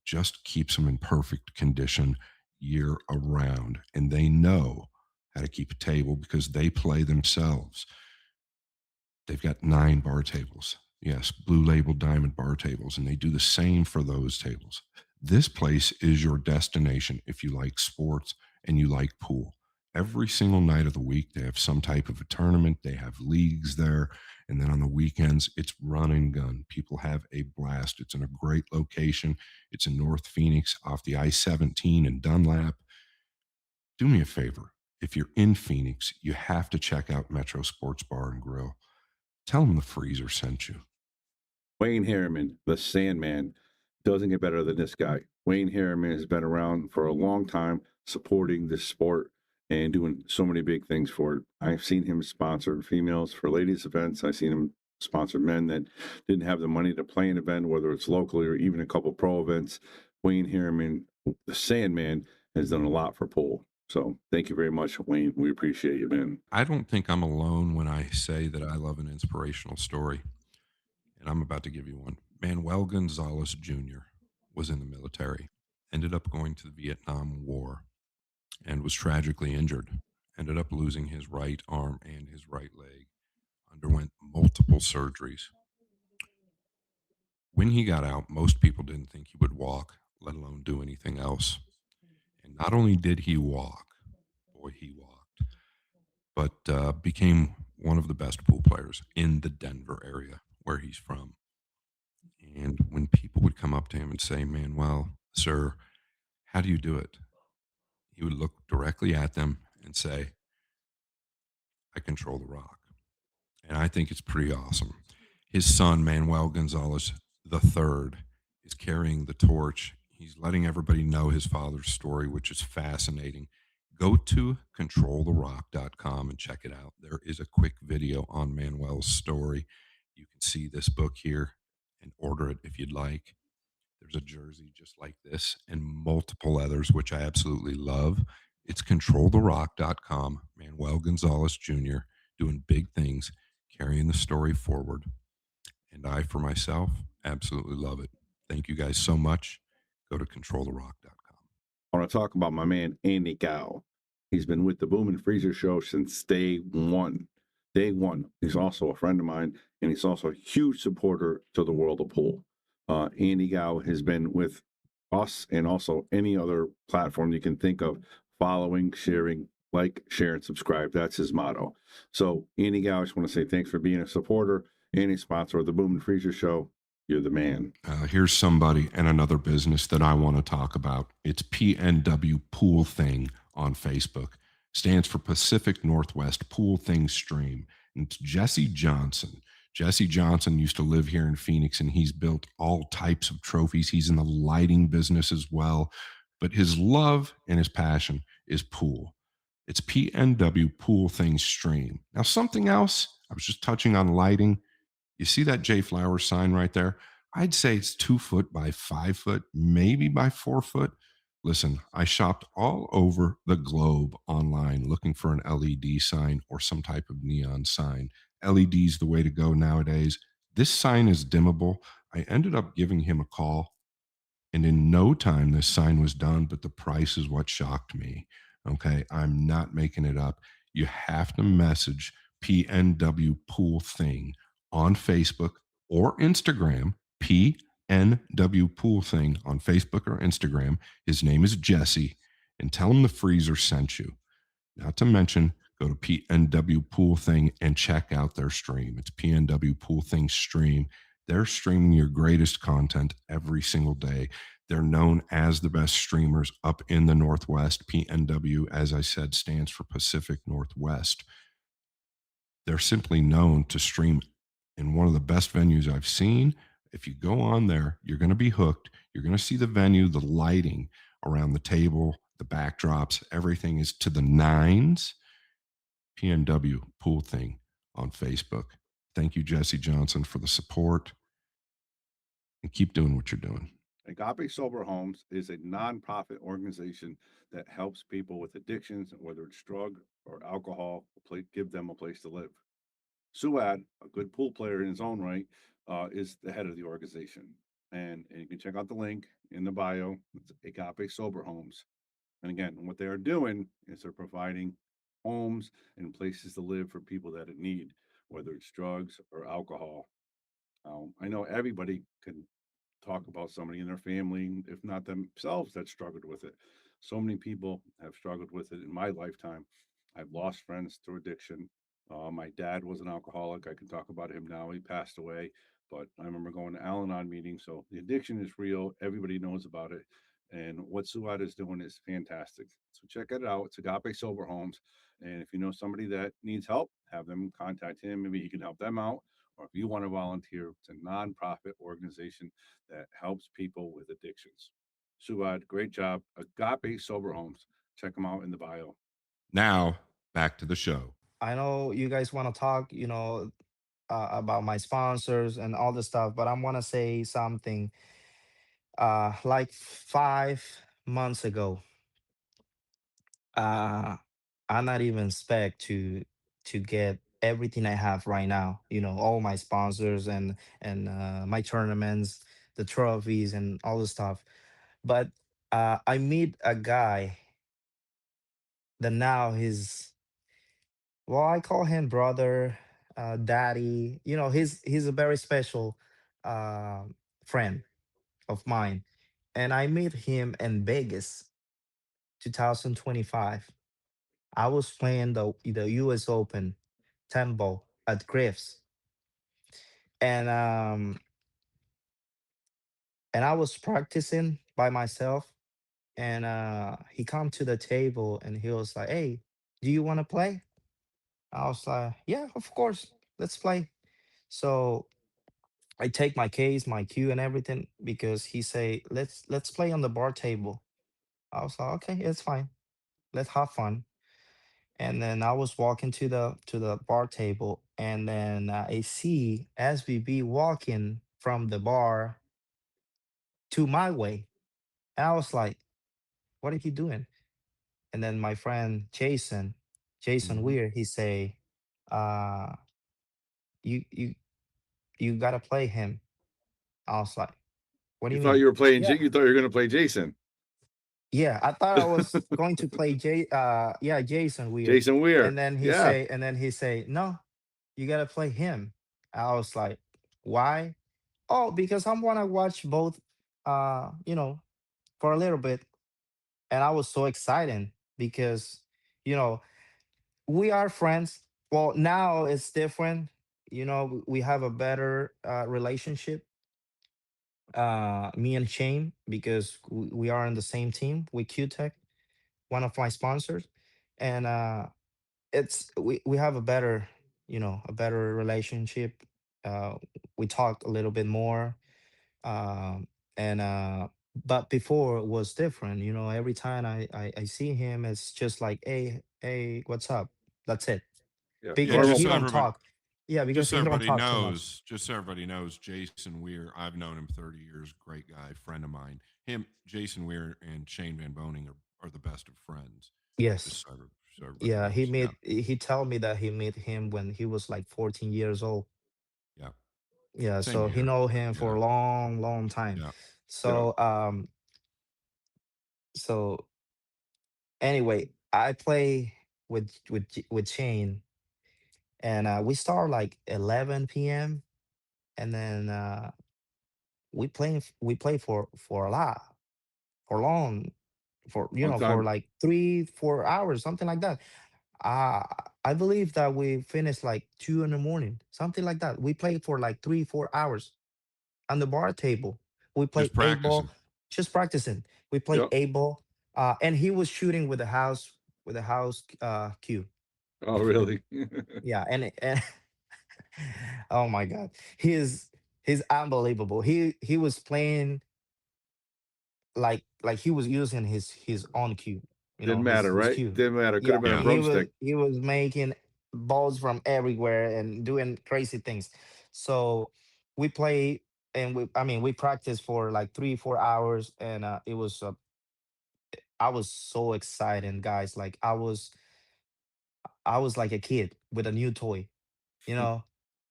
Just keeps them in perfect condition year around. And they know how to keep a table because they play themselves. They've got 9 bar tables. Yes, blue label diamond bar tables, and they do the same for those tables. This place is your destination if you like sports and you like pool. Every single night of the week, they have some type of a tournament. They have leagues there. And then on the weekends, it's run and gun. People have a blast. It's in a great location. It's in North Phoenix off the I-17 in Dunlap. Do me a favor. If you're in Phoenix, you have to check out Metro Sports Bar and Grill. Tell them the freezer sent you. Wayne Harriman, the Sandman, doesn't get better than this guy. Wayne Harriman has been around for a long time, supporting this sport and doing so many big things for it. I've seen him sponsor females for ladies' events. I've seen him sponsor men that didn't have the money to play an event, whether it's locally or even a couple pro events. Wayne Harriman, the Sandman, has done a lot for pool. So thank you very much, Wayne. We appreciate you, man. I don't think I'm alone when I say that I love an inspirational story, and I'm about to give you one. Manuel Gonzalez Jr. was in the military, ended up going to the Vietnam War, and was tragically injured. Ended up losing his right arm and his right leg, underwent multiple surgeries. When he got out, most people didn't think he would walk, let alone do anything else. And not only did he walk, boy, he walked, but became one of the best pool players in the Denver area where he's from. And when people would come up to him and say, Manuel, sir, how do you do it? He would look directly at them and say, I control the rock. And I think it's pretty awesome. His son, Manuel Gonzalez the third, is carrying the torch. He's letting everybody know his father's story, which is fascinating. Go to controltherock.com and check it out. There is a quick video on Manuel's story. You can see this book here and order it if you'd like. There's a jersey just like this and multiple others, which I absolutely love. It's controltherock.com. Manuel Gonzalez Jr. doing big things, carrying the story forward. And I, for myself, absolutely love it. Thank you guys so much. Go to controltherock.com. I want to talk about my man, Andy Gow. He's been with the Boom and Freezer show since day one. Day one. He's also a friend of mine, and he's also a huge supporter to the world of pool. Andy Gow has been with us and also any other platform you can think of, following, sharing, like, share, and subscribe. That's his motto. So, Andy Gow, I just want to say thanks for being a supporter and a sponsor of the Boom and Freezer show. You're the man. Here's somebody and another business that I want to talk about. It's PNW Pool Thing on Facebook. Stands for Pacific Northwest Pool Thing Stream. And it's Jesse Johnson. Jesse Johnson used to live here in Phoenix, and he's built all types of trophies. He's in the lighting business as well. But his love and his passion is pool. It's PNW Pool Thing Stream. Now, something else, I was just touching on lighting. You see that J Flowers sign right there? I'd say it's 2 foot by 5 foot, maybe by 4 foot. Listen, I shopped all over the globe online looking for an LED sign or some type of neon sign. LED is the way to go nowadays. This sign is dimmable. I ended up giving him a call, and in no time, this sign was done, but the price is what shocked me. Okay. I'm not making it up. You have to message PNW Pool Thing on Facebook or Instagram, PNW Pool Thing on Facebook or Instagram. His name is Jesse, and tell him the freezer sent you. Not to mention, go to PNW Pool Thing and check out their stream. It's PNW Pool Thing Stream. They're streaming your greatest content every single day. They're known as the best streamers up in the Northwest. PNW, as I said, stands for Pacific Northwest. They're simply known to stream in one of the best venues I've seen. If you go on there, you're going to be hooked. You're going to see the venue, the lighting around the table, the backdrops, everything is to the nines. PNW Pool Thing on Facebook. Thank you, Jesse Johnson, for the support, and keep doing what you're doing. Agape Sober Homes is a nonprofit organization that helps people with addictions, whether it's drug or alcohol, give them a place to live. Suad, a good pool player in his own right, is the head of the organization. And you can check out the link in the bio. It's Agape Sober Homes. And again, what they are doing is they're providing homes and places to live for people that in need, whether it's drugs or alcohol. I know everybody can talk about somebody in their family, if not themselves, that struggled with it. So many people have struggled with it in my lifetime. I've lost friends through addiction. My dad was an alcoholic. I can talk about him now. He passed away, but I remember going to Al-Anon meetings. So the addiction is real. Everybody knows about it. And what Suad is doing is fantastic. So check it out. It's Agape Sober Homes. And if you know somebody that needs help, have them contact him. Maybe he can help them out. Or if you want to volunteer, it's a nonprofit organization that helps people with addictions. Suad, great job. Agape Sober Homes. Check them out in the bio. Now, back to the show. I know you guys want to talk, about my sponsors and all this stuff, but I want to say something. Like 5 months ago, uh, I not even expect to get everything I have right now. All my sponsors and my tournaments, the trophies, and all the stuff. But I meet a guy that now he's, well, I call him brother, daddy. He's a very special uh, friend of mine, and I met him in Vegas, 2025. I was playing the U.S. Open tempo at Griff's, and I was practicing by myself, and he come to the table and he was like, "Hey, do you want to play?" I was like, "Yeah, of course, let's play." So I take my case, my cue, and everything because he say, "Let's play on the bar table." I was like, "Okay, it's fine. Let's have fun." And then I was walking to the bar table, and then I see SBB walking from the bar to my way, and I was like, "What are you doing?" And then my friend Jason Hmm. Weir, he say, uh, "You you gotta play him." I was like, "What do You you thought mean?" you were playing. Yeah, You thought you were going to play Jason. yeah. I thought I was going to play yeah, Jason Weir, Jason and Weir. then Yeah. he say, "No, you gotta play him." I was like, "Why?" Oh, because I want to watch both, for a little bit. And I was so excited because, you know, we are friends. Well, now it's different. We have a better relationship, me and Shane, because we are on the same team with QTech, one of my sponsors. And we have a better relationship. Uh, we talk a little bit more, and but before it was different. Every time I see him, it's just like, hey, what's up? That's it. Yeah. Yeah, Because Normal. he don't talk. Yeah, because he don't talk too much. just so everybody knows, Jason Weir. I've known him 30 years. Great guy, friend of mine. Him, Jason Weir, and Shane Van Boning are the best of friends. Yes. Just so everybody Yeah, knows. Yeah, he told me that he met him when he was like 14 years old. yeah. Yeah, Same so he here. know him for Yeah, a long, long time. yeah. Yeah. So anyway, I play with Shane, and we start like 11 p.m. and then we play for a lot, for long, Long for time. like 3-4 hours, something like that. uh I believe that we finished like 2 in the morning, something like that. We played for like 3-4 hours on the bar table. We play Just eight ball, practicing. just practicing. We play Yep. eight ball, and he was shooting with the house cue. Oh, really? Yeah, and oh my god, he's unbelievable. He was playing like he was using his own cue, Didn't his matter, his right? cue. Didn't matter. Could Yeah, have been a Yeah, he was broomstick. making balls from everywhere and doing crazy things. So we play, and we practiced for like 3-4 hours, and I was so excited, guys. Like I was like a kid with a new toy. You know,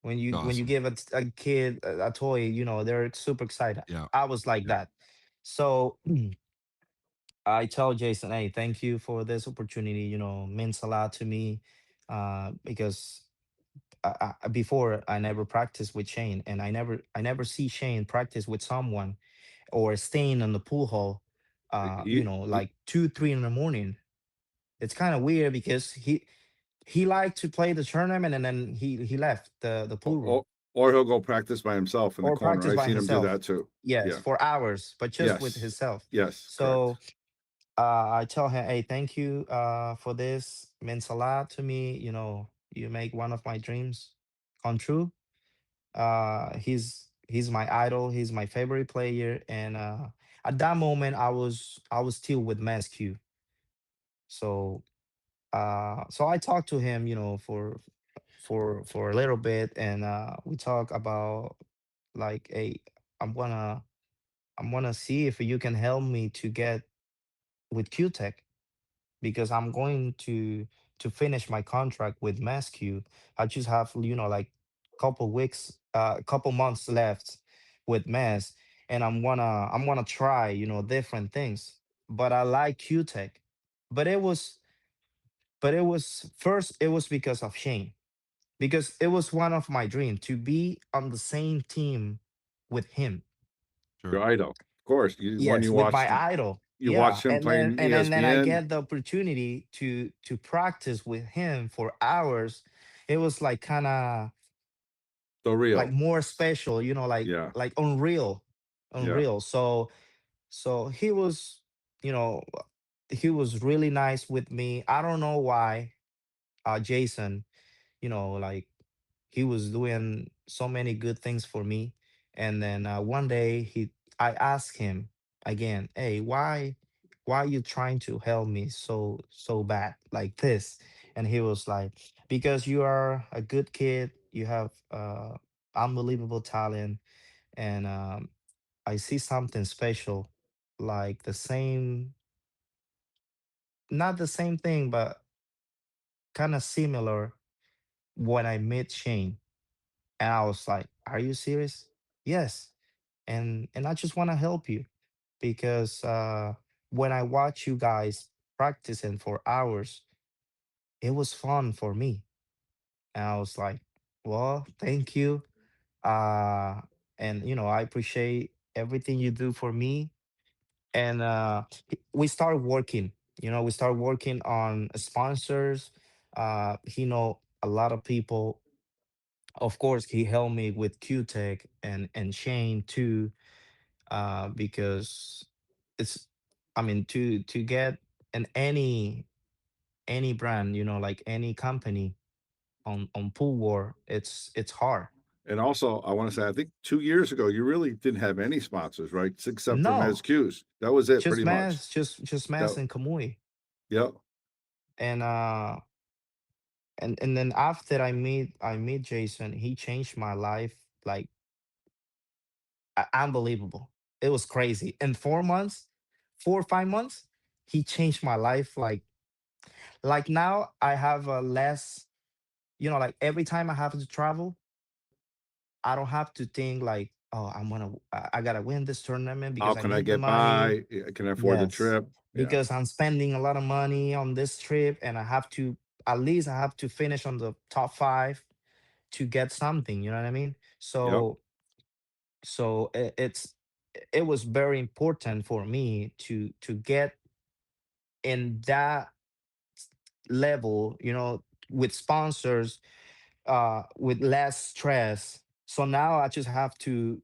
when you awesome. give a kid a toy, they're super excited. Yeah, I was like yeah. that. So I tell Jason, hey, thank you for this opportunity. Means a lot to me, because before I never practiced with Shane, and I never see Shane practice with someone or staying in the pool hall He, he like 2, 3 in the morning. It's kind of weird because he liked to play the tournament and then he left the pool room or, or he'll go practice by himself in the or corner. practice I've by seen him do himself. that too. Yes, Yeah. for hours, but just with Yes. himself. Yes. So Correct. I tell him, hey, thank you for this. Means a lot to me. You make one of my dreams come true. He's my idol. He's my favorite player. And at that moment, I was still with Masq. So so I talked to him, for a little bit, and we talk about like, hey, I'm gonna I'm gonna see if you can help me to get with QTech because I'm going to finish my contract with MassQ. I just have, like couple weeks, couple months left with Mass, and I'm gonna try, different things. But I like QTech. But it was first, it was because of Shane, because it was one of my dreams to be on the same team with him. Your Sure. idol, of course. One Yes, with my idol. you Yeah, watched him and then playing and then, then I ESPN. get the opportunity to practice with him for hours. It was like kind of So like real. more special, Yeah. like unreal, Yeah. unreal. So you know, he was really nice with me. I don't know why, Jason, like he was doing so many good things for me. And then one day I asked him again, hey, why you trying to help me so bad like this? And he was like, because you are a good kid, you have unbelievable talent, and I see something special, like the same, not the same thing, but kind of similar when I met Shane. And I was like, "Are you serious?" Yes. And I just want to help you because when I watch you guys practicing for hours, it was fun for me. And I was like, "Well, thank you." Uh and I appreciate everything you do for me. And we started working. We started working on sponsors. He know a lot of people. Of course, he helped me with QTech and Shane too, because it's, I mean, to get an any brand, like any company on Pool War, it's hard. And also, I want to say, I think 2 years ago, you really didn't have any sponsors, right? Except for No, Mezq's. That was it, just pretty much. Mass, just That, Mass and Kamui. yep. And and then after I meet Jason, he changed my life like unbelievable. It was crazy. In 4 months, 4 or 5 months, he changed my life. Like now, I have a less. Like every time I have to travel, I don't have to think like, oh, I gotta win this tournament How because I can I need the get money. by? Can I afford the Yes, trip? Yeah. because I'm spending a lot of money on this trip, and I have to, at least I have to finish on the top five to get something. You know what I mean? Yep. So it was very important for me to get in that level, with sponsors, with less stress. So now I just have to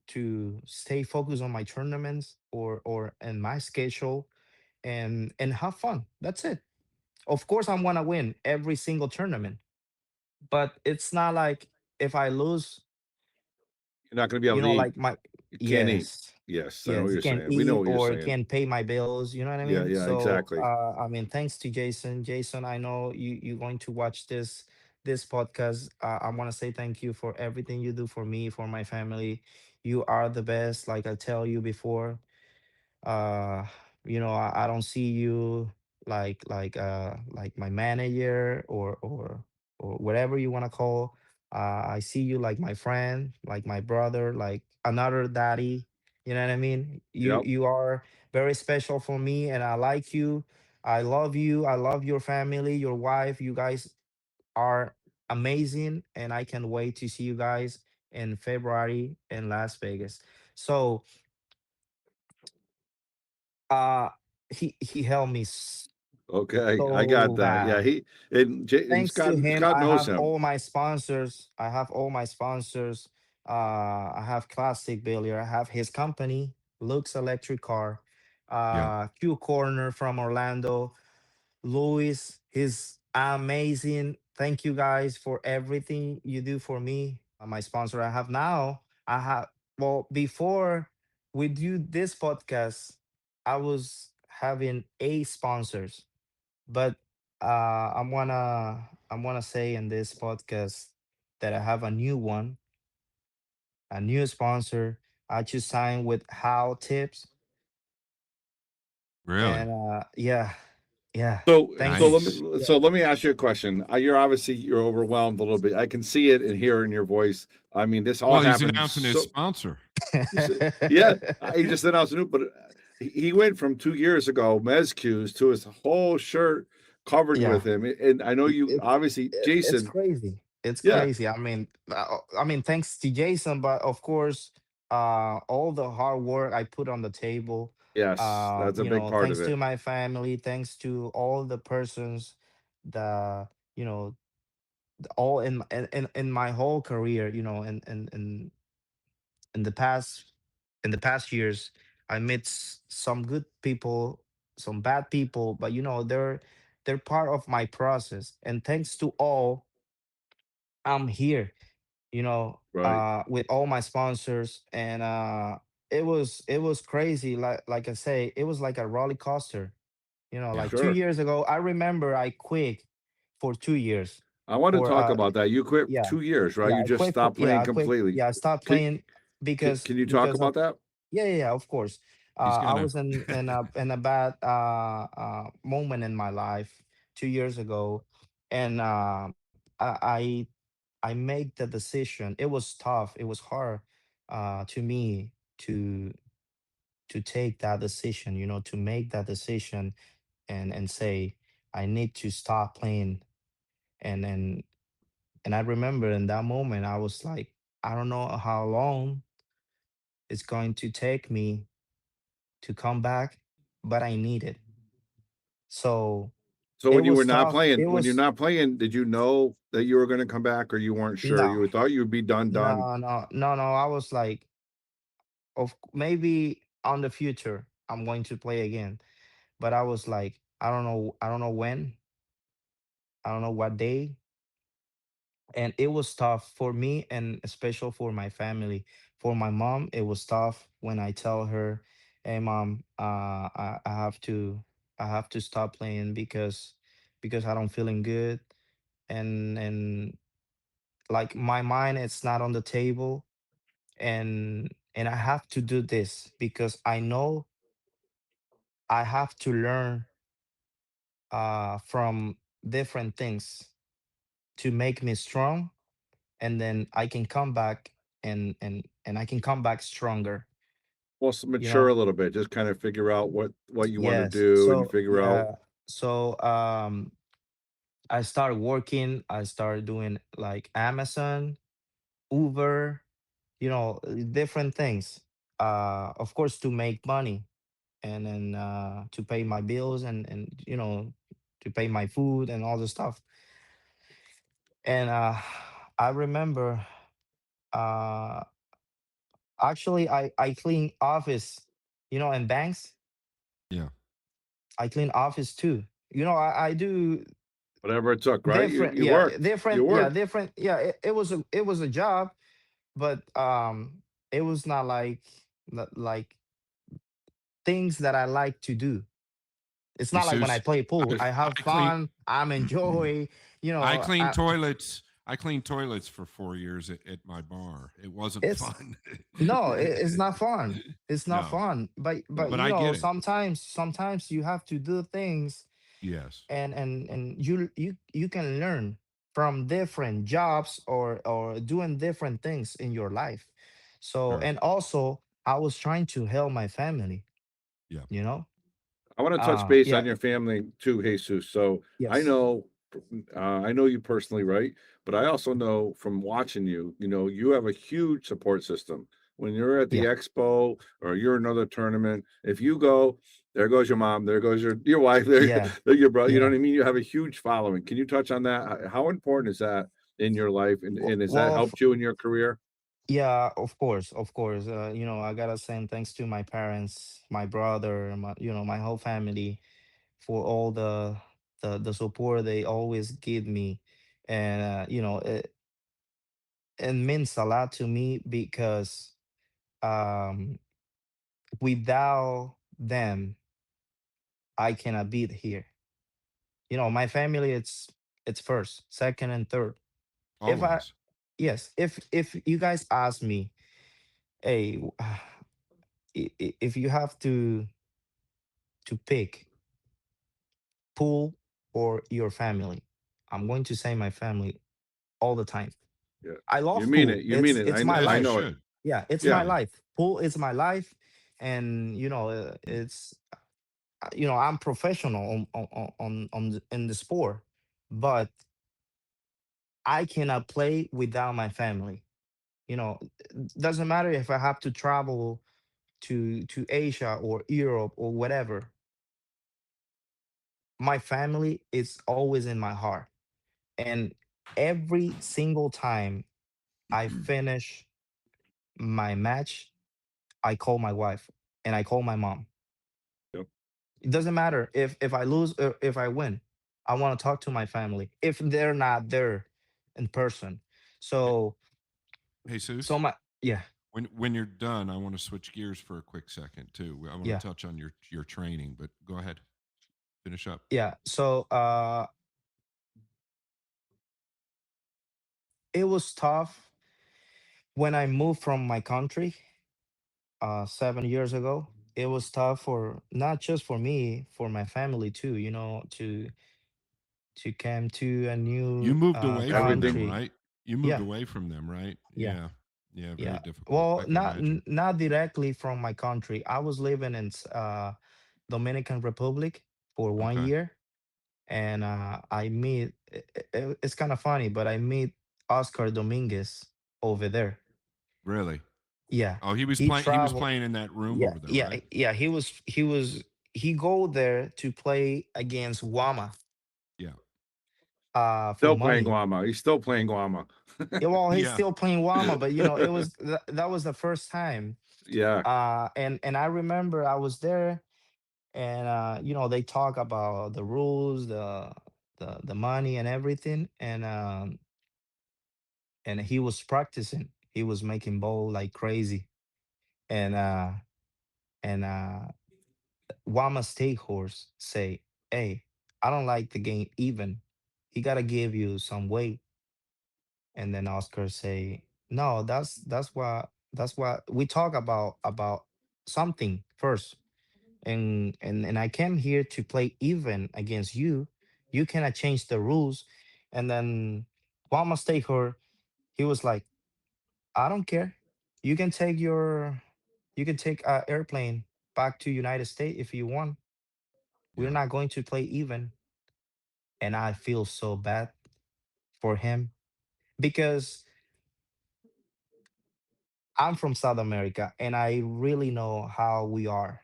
stay focused on my tournaments or in my schedule, and have fun. That's it. Of course, I want to win every single tournament, but it's not like if I lose, You're not going to be able to eat. like my, You can't eat. yes, Yes. I know what yes, you're can saying. We know eat what you're or saying. can pay my bills. You know what I Yeah. mean? Yeah. So Exactly. I mean, thanks to Jason. Jason, I know you're going to watch this podcast. I want to say thank you for everything you do for me, for my family. You are the best, like I tell you before. uh I don't see you like my manager or whatever you want to call. I see you like my friend, like my brother, like another daddy. You know what I mean? you Yep. you are very special for me, and I like you. I love you. I love your family, your wife. You guys are amazing, and I can't wait to see you guys in February in Las Vegas. So uh he helped me Okay, I got so that. Yeah, bad. and Thanks to him, Scott I knows have him. all my sponsors. I have all my sponsors. I have Classic Billiard. I have his company, Luke's Electric Car, Yeah. Q Corner from Orlando. Louis, he's amazing. Thank you guys for everything you do for me. My sponsor I have now, I have, well, before we do this podcast, I was having 8 sponsors, but I'm gonna say in this podcast that I have a new one, a new sponsor. I just signed with How Tips, Really and yeah, yeah. So Thanks. nice. Yeah, let me ask you a question. You're overwhelmed a little bit. I can see it and hear it in your voice. I mean, this all Well, he's happened announcing his so. sponsor. Yeah, he just announced a new, but he went from 2 years ago Mez cues to his whole shirt covered yeah. with him. And I know you It's obviously, it's Jason. crazy. It's Yeah, crazy. I mean, thanks to Jason, but of course, all the hard work I put on the table. yes, that's a big part of Thanks to it. my family, thanks to all the persons that you know, all in my whole career. In the past in the past years, I met some good people, some bad people, but they're part of my process. And thanks to all, I'm here, Right. with all my sponsors. And it was crazy. Like I say, it was like a roller coaster. Yeah. Like two Sure. years ago, I remember I quit for 2 years. I want to For talk about that. You quit Yeah, 2 years, right? yeah, You I just quit for stopped yeah, playing I quit. completely. Yeah, I stopped Can, playing because can you talk because of about that? yeah, yeah, yeah, of course. He's I gonna. was in a bad moment in my life 2 years ago, and I made the decision. It was tough. It was hard to me to take that decision. To make that decision and say I need to stop playing. And and and I remember in that moment I was like, I don't know how long it's going to take me to come back, but I need it. So So it when you were was not tough. playing, It was did you know that you were going to come back, or you weren't sure? no, You thought you'd be done. no, no, no, no. I was like, maybe on the future I'm going to play again. But I was like, I don't know when, I don't know what day. And it was tough for me, and especially for my family. For my mom, it was tough when I tell her, hey mom, I have to stop playing because I don't feeling good. And like my mind, it's not on the table. And I have to do this because I know I have to learn from different things to make me strong, and then I can come back, and I can come back stronger. Well, You mature a know? little bit, just kind of figure out what you want to Yes. do, and So figure out. yeah. So I started working. I started doing like Amazon, Uber, different things. Of course, to make money, and then to pay my bills, and to pay my food and all the stuff. And I remember, uh actually, I clean office, and banks. Yeah. I clean office too. I do Whatever it took, right? different, You yeah, worked. You different, yeah, worked. different, yeah. It was a job, but it was not like things that I like to do. It's not like when I Jesus. play pool. I, I have I clean. fun. I'm enjoy. I cleaned toilets. I cleaned toilets for 4 years at my bar. It wasn't It's fun. No, it's not fun. It's not No, fun. But but I get it. sometimes you have to do things, Yes. and you can learn from different jobs, or doing different things in your life. So, Sure. and also I was trying to help my family, Yeah. you know I want to touch base yeah, on your family too, Jesus. So I yes, know, I know you personally, right? But I also know from watching you, you have a huge support system. When you're at the yeah, expo or you're another tournament, if you go, There goes your mom. There goes your wife. Yeah, There your brother. You know yeah. what I mean? You have a huge following. Can you touch on that? How important is that in your life, and has that Well, helped you in your career? yeah, of course, of course. I gotta send thanks to my parents, my brother, my whole family for all the support they always give me, and it means a lot to me because um, without them, I cannot be here. My family, it's first, second, and third. If I Always. Yes, if you guys ask me, hey, if you have to pick pool or your family, I'm going to say my family all the time. Yeah, I you love mean it. pool. You mean It's it. it's my As I you know life. it. should. Yeah, it's my Yeah, Yeah. life. Pool is my life, and I'm professional in the sport, but I cannot play without my family. It doesn't matter if I have to travel to Asia or Europe or whatever. My family is always in my heart, and every single time I finish my match, I call my wife and I call my mom. yep. It doesn't matter if I lose or if I win. I want to talk to my family if they're not there in person. Hey, So hey, so Seuss. my yeah, When you're done, I want to switch gears for a quick second too. I want yeah, to touch on your training, but go ahead, finish up. yeah. So it was tough when I moved from my country 7 years ago. It was tough for not just for me, for my family too. To come to a You new moved away from them, Everything. country. right? You moved Yeah, away from them, right? yeah. Yeah. Yeah, very Yeah. difficult. Well, I can not imagine. not directly from my country. I was living in Dominican Republic for one Okay. year, and I meet. It's kind of funny, but I meet Oscar Dominguez over there. Really? Yeah, Oh, he he was traveled. playing in that room Yeah, over there, yeah, right? yeah. He go there to play against Wama Yeah. for Still playing money. Guama. He's still playing Guama. Yeah, well, he's Yeah. still playing Wama, but that was the first time. Yeah, And I remember I was there, and they talk about the rules, the money and everything, and he was practicing. He was making ball like crazy, and Wama State Horse say, "Hey, I don't like the game even. He gotta give you some weight." And then Oscar say, "No, that's what we talk about something first. And I came here to play even against you. You cannot change the rules." And then one mistake her, he was like, "I don't care. You can take a airplane back to United States if you want. We're Yeah. not going to play even." And I feel so bad for him because I'm from South America and I really know how we are.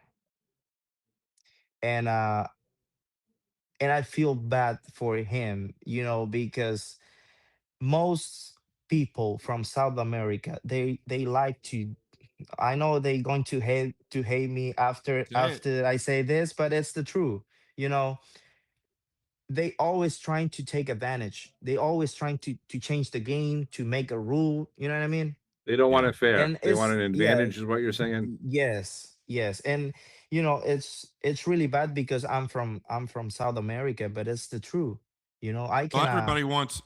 And I feel bad for him, because most people from South America, they like to. I know they going to hate me after Say it. after I say this, but it's the truth. You know, they always trying to take advantage. They always trying to change the game to make a rule. You know what I mean? they don't want Yeah. it fair. And They want it's an yeah, advantage, is what you're saying. yes, yes. And it's really bad because I'm from South America, but it's the truth. I Well, can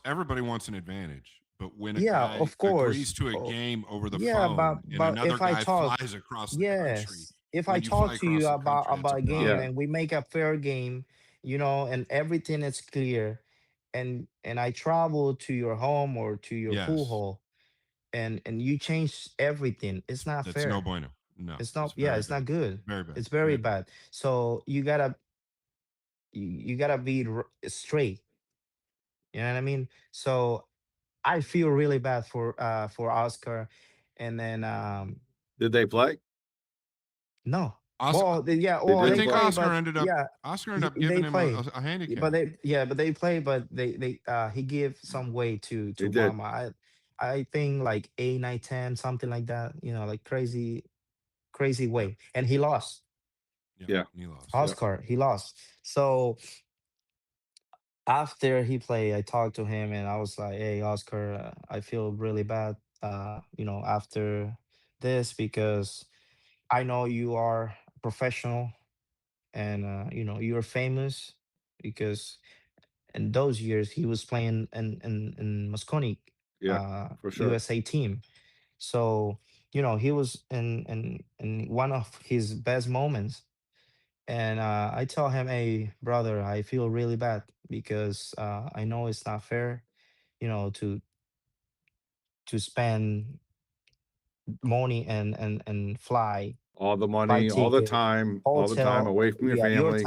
everybody wants an advantage, but when a Yeah, guy of course. agrees to a Oh, game over the yeah, phone but and but another if I guy talk, flies across the country, yes, if I when you talk fly to you across the about country, it's a a game Yeah, problem. and we make a fair game, and everything is clear, and I travel to your home or to your pool Yes. hall, and you change everything, it's not That's no fair. bueno. No, It's it's not, yeah, very it's not bad. good. Very bad. It's very Very bad. bad. So you gotta be straight. You know what I mean? So I feel really bad for Oscar, and then did they play? no. Oscar, Well, yeah, They well, I did they think play. play, Oscar but ended up yeah, Oscar ended up they giving him play. a But handicap. they, yeah, but they play, but they he give some way They to did. Obama. I think like 8, 9, 10, something like that. Like crazy Yep, way, and he lost. yep, Yeah. and he lost. Yeah. Oscar, he lost. So after he played, I talked to him and I was like, "Hey, Oscar, I feel really bad. After this because I know you are a professional and you're famous because in those years he was playing in Mosconi Yeah. For sure. USA team. So he was in one of his best moments. And I tell him, hey, brother, I feel really bad because I know it's not fair, to spend money and All the fly money, ticket, all the time hotel, away from your yeah, family.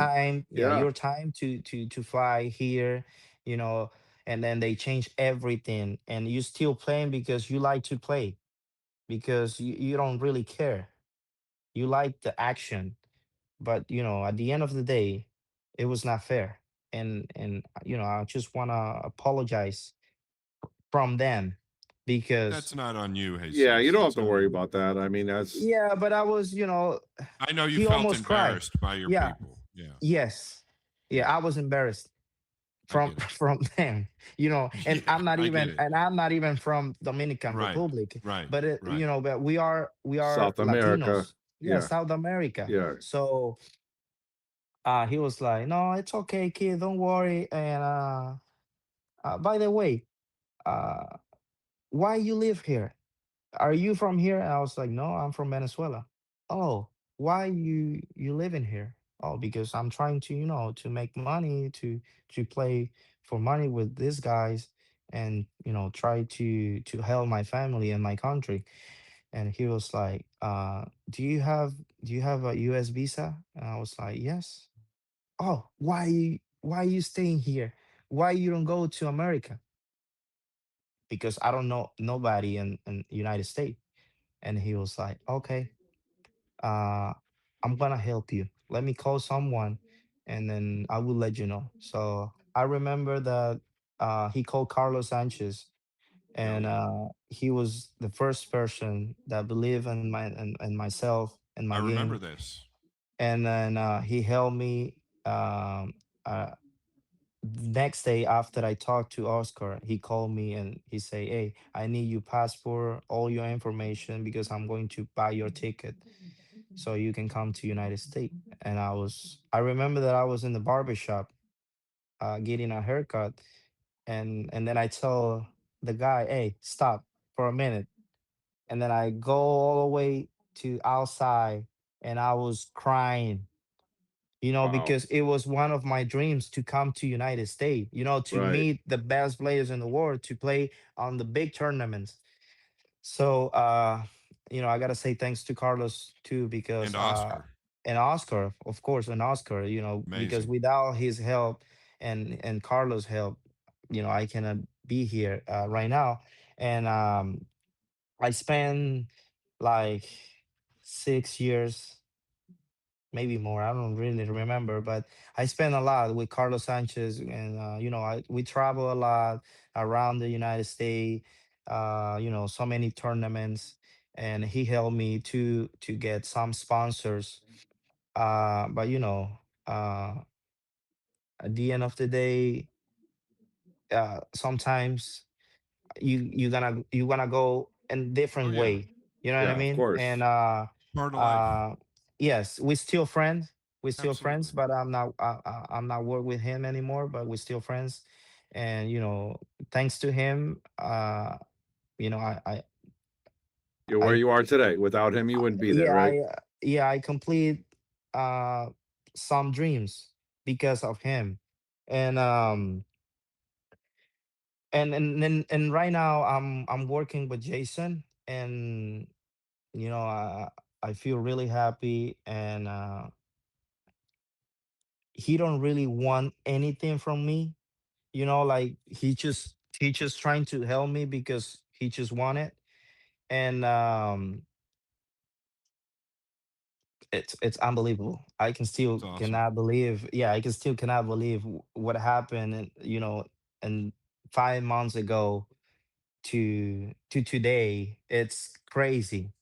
Yeah. your time to fly here, you know, and then they change everything, and you still playing because you like to play, because you don't really care. You like the action, but at the end of the day, it was not fair. And I just wanna apologize from them because That's not on you, Yeah. You Jesus. don't have That's to on worry them. about that. I mean, that's yeah, but I was, I know you he felt almost cried. embarrassed by your Yeah, people. Yeah, yes. Yeah, yeah, I was embarrassed I from get it. from them, and Yeah, I get it. I'm not even from Dominican Right, Republic, right, but right. but we are South America. Latinos. Yeah, Yeah. South America. Yeah. So he was like, no, it's okay, kid, don't worry. And by the way, uh why you live here? Are you from here? And I was like, no, I'm from Venezuela. Oh, why you living here? Oh, because I'm trying to, to make money to play for money with these guys, and try to help my family and my country. And he was like, do you have a US visa? And I was like, yes. Oh, why you staying here? Why you don't go to America? Because I don't know nobody in United States. And he was like, okay, uh, I'm gonna help you. Let me call someone, and then I will let you know. So I remember that he called Carlos Sanchez, Oh and yeah, he was the first person that believed in myself and my I remember game. this. And then he helped me. Next day after I talked to Oscar, he called me and he say, "Hey, I need your passport, all your information because I'm going to buy your ticket so you can come to United States." And I remember that I was in the barber shop getting a haircut, and then I tell the guy, "Hey, stop for a minute." And then I go all the way to outside, and I was crying, Wow. because it was one of my dreams to come to United States, to Right. meet the best players in the world, to play on the big tournaments. So, I gotta say thanks to Carlos too, because And Oscar, and Oscar, of course, and Oscar, because amazing. without his help and Carlos' help, I cannot be here right now. And I spent like 6 years, maybe more. I don't really remember, but I spent a lot with Carlos Sanchez, and we travel a lot around the United States. So many tournaments, and he helped me to get some sponsors. But uh, at the end of the day, sometimes you gonna go in Oh different yeah, way, you know what I Yeah. Of mean? And course. part of life. uh yes, we're still friends, Absolutely. but I'm not work with him anymore, but we're still friends. And thanks to him, I You're where I you are today. Without him, you wouldn't be there, yeah, right? I complete uh some dreams because of him. And um and and and, and right now I'm working with Jason, and I feel really happy. And he don't really want anything from me, like he just trying to help me because he just want it. And it's unbelievable. I can It's still awesome. cannot believe, yeah, I can still cannot believe what happened, and and 5 months ago to today. It's crazy.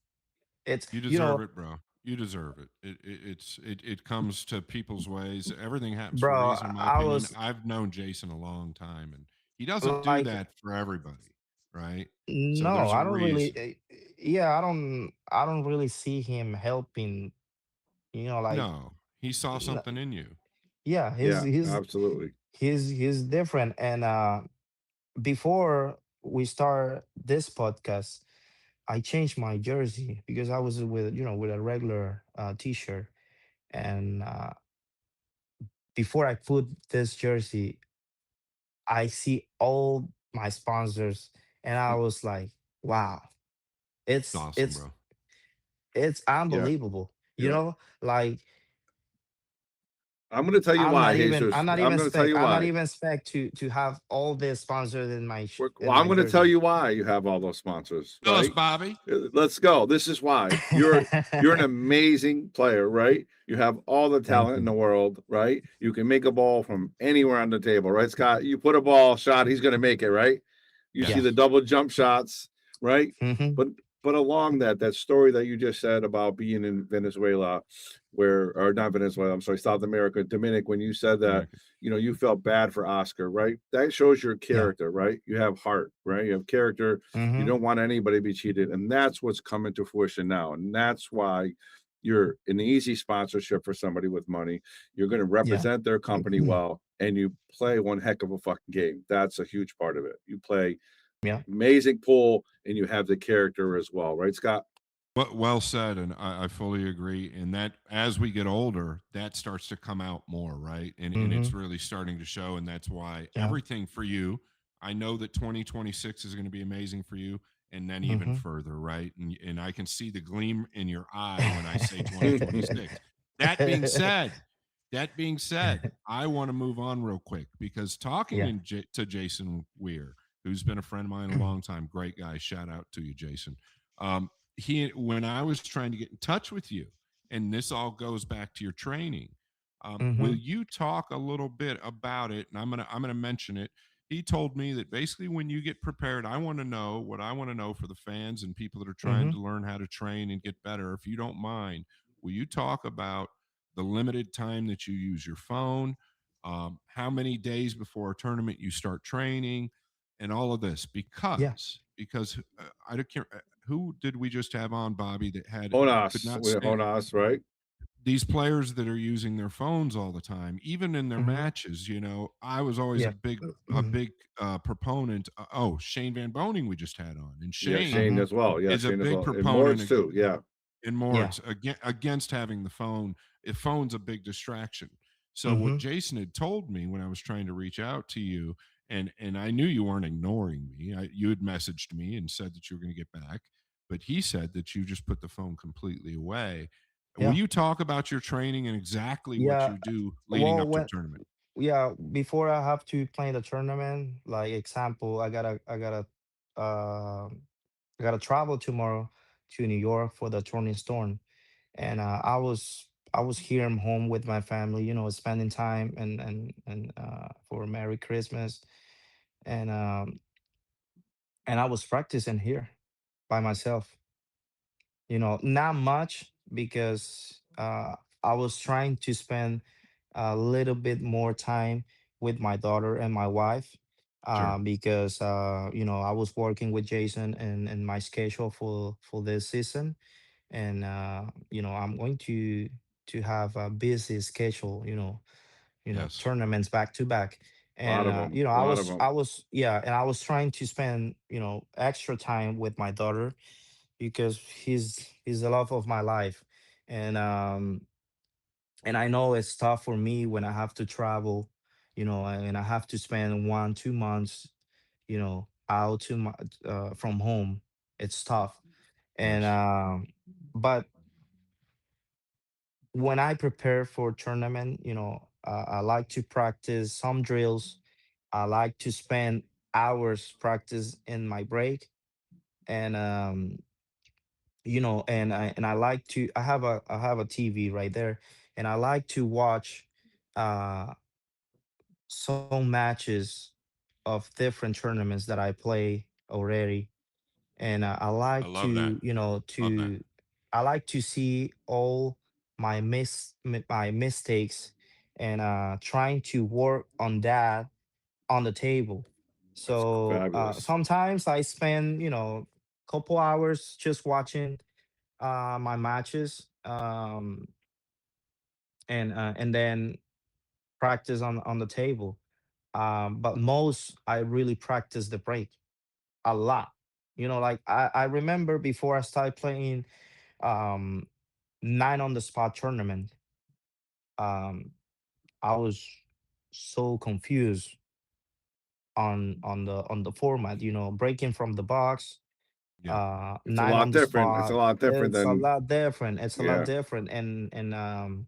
It's You deserve it, bro. You deserve it. It comes to people's ways. Everything happens for a bro. reason, in my I opinion. was I've known Jason a long time, and he doesn't do like, that for everybody, right? So no, there's a I don't really. reason. Yeah, I don't really see him helping. Like, No, he saw n- something in you. yeah, Yeah, absolutely. he's different. And before we start this podcast, I changed my jersey because I was with a regular t-shirt. And before I put this jersey, I see all my sponsors, and I was like, wow, It's it's awesome, it's bro. it's Yeah, unbelievable. yeah. Like, I'm going to tell you why, I'm Jesus. not I'm even going to tell expect you I'm not why. even expect to have all the sponsors in Well, in I'm my going to tell jersey. you why you have all those sponsors, Tell us, right? Bobby. Let's go. This is why you're an amazing player, right? You have all the Thank talent in you. the world, right? You can make a ball from anywhere on the table, right, Scott? You put a ball shot, he's going to make it, right? You see Yeah. the Yes. double jump shots, right? Hmm. But along that story that you just said about being in Venezuela, where or not Venezuela, I'm sorry, South America, Dominic, when you said that, Dominican. you felt bad for Oscar, right? That shows your Yeah. character, right? You have heart, right? You have character. You Hmm. don't want anybody to be cheated. And that's what's coming to fruition now. And that's why you're an easy sponsorship for somebody with money. You're going to Yeah. represent their company well, and you play one heck of a fucking game. That's a huge part of it. You play Yeah. amazing pool, and you have the character as well, right, Scott? Well said, and I fully agree. And that as we get older, that starts to come out more, right? And Hmm. it's really starting to show. And that's why Yeah. everything for you, I know that 2026 is going to be amazing for you, and then even Hmm. further, right? And I can see the gleam in your eye when I say 2026. That being said, I want to move on real quick because talking Yeah. to Jason Weir, who's been a friend of mine a long time, great guy. Shout out to you, Jason. He when I was trying to get in touch with you, and this all goes back to your training. Will Hmm. you talk a little bit about it? And I'm gonna mention it. He told me that basically when you get prepared, I want to know what I want to know for the fans and people that are trying Hmm. to learn how to train and get better. If you don't mind, will you talk about the limited time that you use your phone, how many days before a tournament you start training, and all of this? Yeah. Because I don't care who did we just have on, Bobby, that had could Honas, not with stand Honas, right? these players that are using their phones all the time, even in their Hmm. matches. I was always a Yeah. big proponent. Oh, Shane Van Boning we just had on, and Yeah, Shane Shane Hmm. as well. Yeah, is a Shane as big well. And proponent Moritz too. Yeah. in Yeah. Moritz against having the phone. If phone's a big distraction. So what Hmm. Jason had told me when I was trying to reach out to you, and I knew you weren't ignoring me. You had messaged me and said that you were going to get back, but he said that you just put the phone completely away. Will Yeah. you talk about your training and exactly what Yeah. you do leading Well, up to a when tournament? yeah, before I have to play the tournament, like example, I gotta travel tomorrow to New York for the Turning Storm. And I was here at home with my family, spending time and for Merry Christmas. And I was practicing here by myself. Not much because I was trying to spend a little bit more time with my daughter and my wife, Sure. because I was working with Jason and my schedule for this season. And I'm going to have a busy schedule, Yes. tournaments back to back. A lot And of them. A I lot of was them. I was yeah, and I was trying to spend extra time with my daughter because he's the love of my life. And I know it's tough for me when I have to travel, and I have to spend 1 2 months, out from home. It's tough. And Yes. but when I prepare for tournament, I like to practice some drills. I like to spend hours practice in my break. And And I like to I have a TV right there, and I like to watch uh some matches of different tournaments that I play already. And I I like love that. to Love that. I like to see all my mistakes, and trying to work on that on the table. That's So fabulous. sometimes I spend couple hours just watching my matches, and then practice on the table. But most I really practice the break a lot. Like I remember before I started playing um, nine on the spot tournament. Um, I was so confused on the format. Breaking from the box, Yeah. It's a nine lot on the different. It's a spot. lot different It's a than lot different. It's a lot yeah. different, and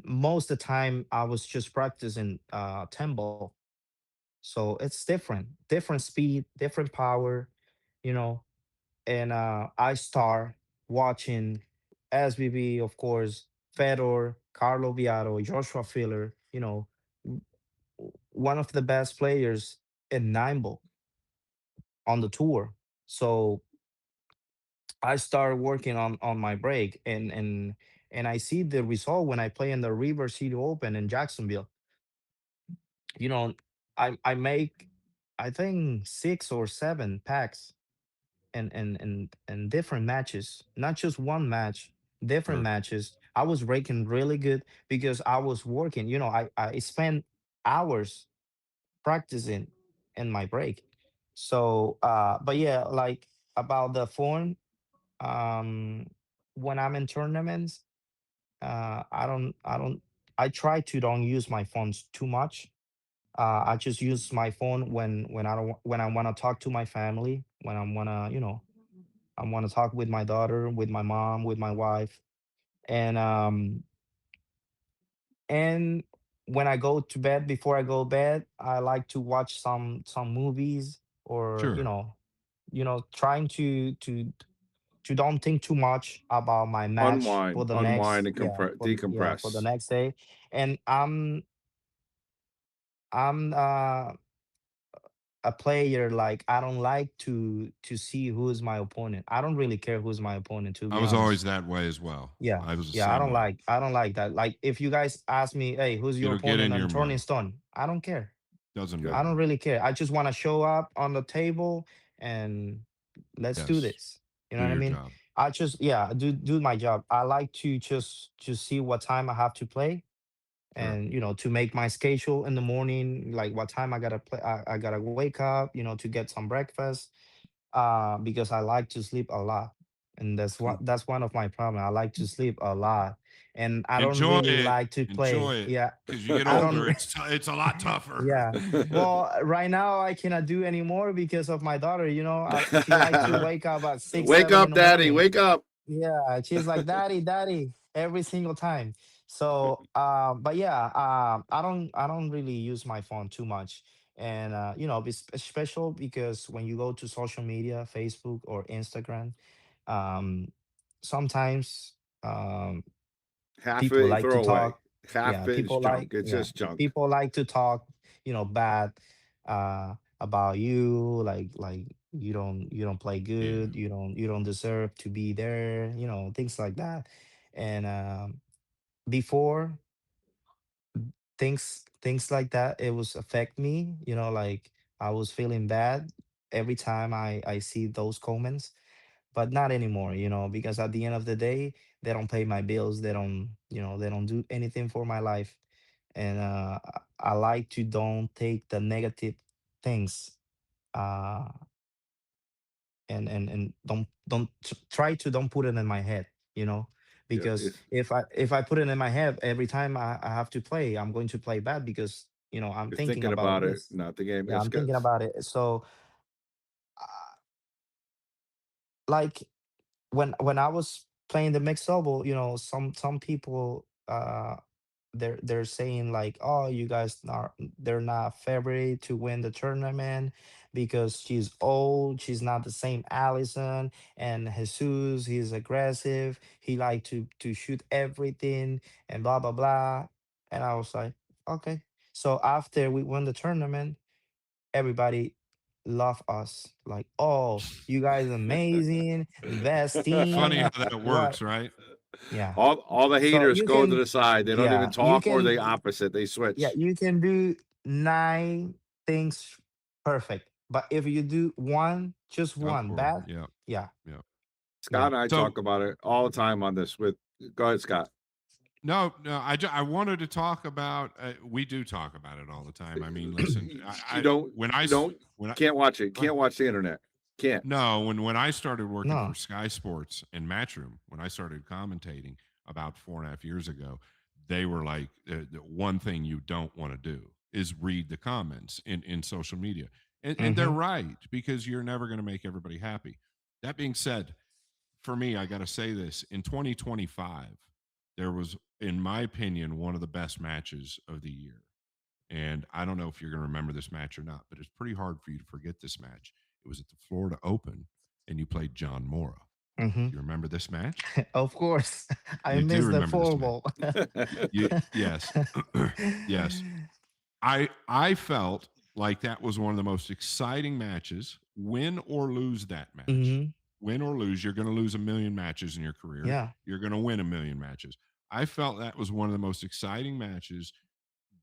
most of the time I was just practicing tempo. So it's different speed, different power, you know. And I start watching SBB, of course, Fedor, Carlo Viaro, Joshua Filler, w- one of the best players in nine ball on the tour. So I started working on my break, and I see the result when I play in the River City Open in Jacksonville. You know, I make, I think, 6 or 7 packs and different matches, not just one match, different Sure. matches. I was breaking really good because I was working. I spent hours practicing in my break. So but yeah, like, about the phone, um when I'm in tournaments, I don't I try to don't use my phones too much. I just use my phone when I don't when I want to talk to my family, when I want to talk with my daughter, with my mom, with my wife, and when I go to bed, before I go to bed, I like to watch some movies, or Sure. trying to don't think too much about my match for the Unwind next, and for the decompress. next day. And I'm a player, like, I don't like to see who is my opponent. I don't really care who's my opponent, to I be was honest. always that way as well. Yeah. I was the Yeah, I same don't way. like I don't like that. Like, if you guys ask me, "Hey, who's your It'll get opponent in on your Turning mind. Stone?" I don't care. Doesn't Good. I don't matter. really care. I just want to show up on the table, and let's do Yes. this. You Do know what I your mean? job. I just, yeah, do my job. I like to just see what time I have to play, Sure. and to make my schedule in the morning, like what time I gotta play. I gotta wake up, to get some breakfast, because I like to sleep a lot. And that's one of my problem. I like to sleep a lot, and I don't Enjoy really it. like to Enjoy play. it. Yeah. Because you get I older, don't. it's a lot tougher. Yeah. Well, right now I cannot do anymore because of my daughter. She like to Sure. wake up at six, Wake 7 in up, the daddy. morning. Wake up. Yeah, she's like, "Daddy, daddy," every single time. So, but yeah, I don't really use my phone too much, and it's special because when you go to social media, Facebook or Instagram, um, sometimes Half of people it like to throw away. talk. Half Yeah, it is junk. It's yeah, just junk. people like to talk, bad, about you, like you don't play Yeah. good, you don't deserve to be there, things like that. And before, things like that, it was affect me, like, I was feeling bad every time I see those comments. But not anymore, because at the end of the day, they don't pay my bills, they don't do anything for my life. And I like to don't take the negative things, uh and try to don't put it in my head, Yeah, because it's if I put it in my head every time I have to play, I'm going to play bad, because I'm you're thinking thinking about about it, this. not the game. Yeah, It's I'm good. thinking about it. So, uh, like, when I was playing the mixed double, some people, they're saying like, "Oh, you guys are they're not favorite to win the tournament because she's old. She's not the same Allison. And Jesus, he's aggressive. He like to shoot everything and blah blah blah. And I was like, okay. So after we won the tournament, everybody love us. Like, oh, you guys amazing, best Funny team. how that What? works, right? Yeah. All the So haters you go to can, the side. They don't even yeah, you talk or the can, opposite. They yeah, switch. you can do nine things perfect, but if you do one, just Of one course. bad, Yeah. yeah, Yeah. yeah. Scott and I So talk about it all the time on this. With go ahead, Scott. no, no, I wanted to talk about. We do talk about it all the time. I mean, listen, You I when I you s- don't when I can't watch it. what? Can't watch the internet. Can't. No, when I started working for No. Sky Sports and Matchroom, when I started commentating about 4.5 years ago, they were like, the one thing you don't want to do is read the comments in social media, and they're Mm-hmm. right because you're never going to make everybody happy. That being said, for me, I got to say this: in 2025, there was, in my opinion, one of the best matches of the year. And I don't know if you're going to remember this match or not, but it's pretty hard for you to forget this match. It was at the Florida Open, and you played John Mora. Mm-hmm. Do you remember this match? Of course, I You do miss the remember this match. four Yes, yes. I felt like that was one of the most exciting matches. Win or lose that match, Mm-hmm. win or lose, you're going to lose a million matches in your career. Yeah. You're going to win a million matches. I felt that was one of the most exciting matches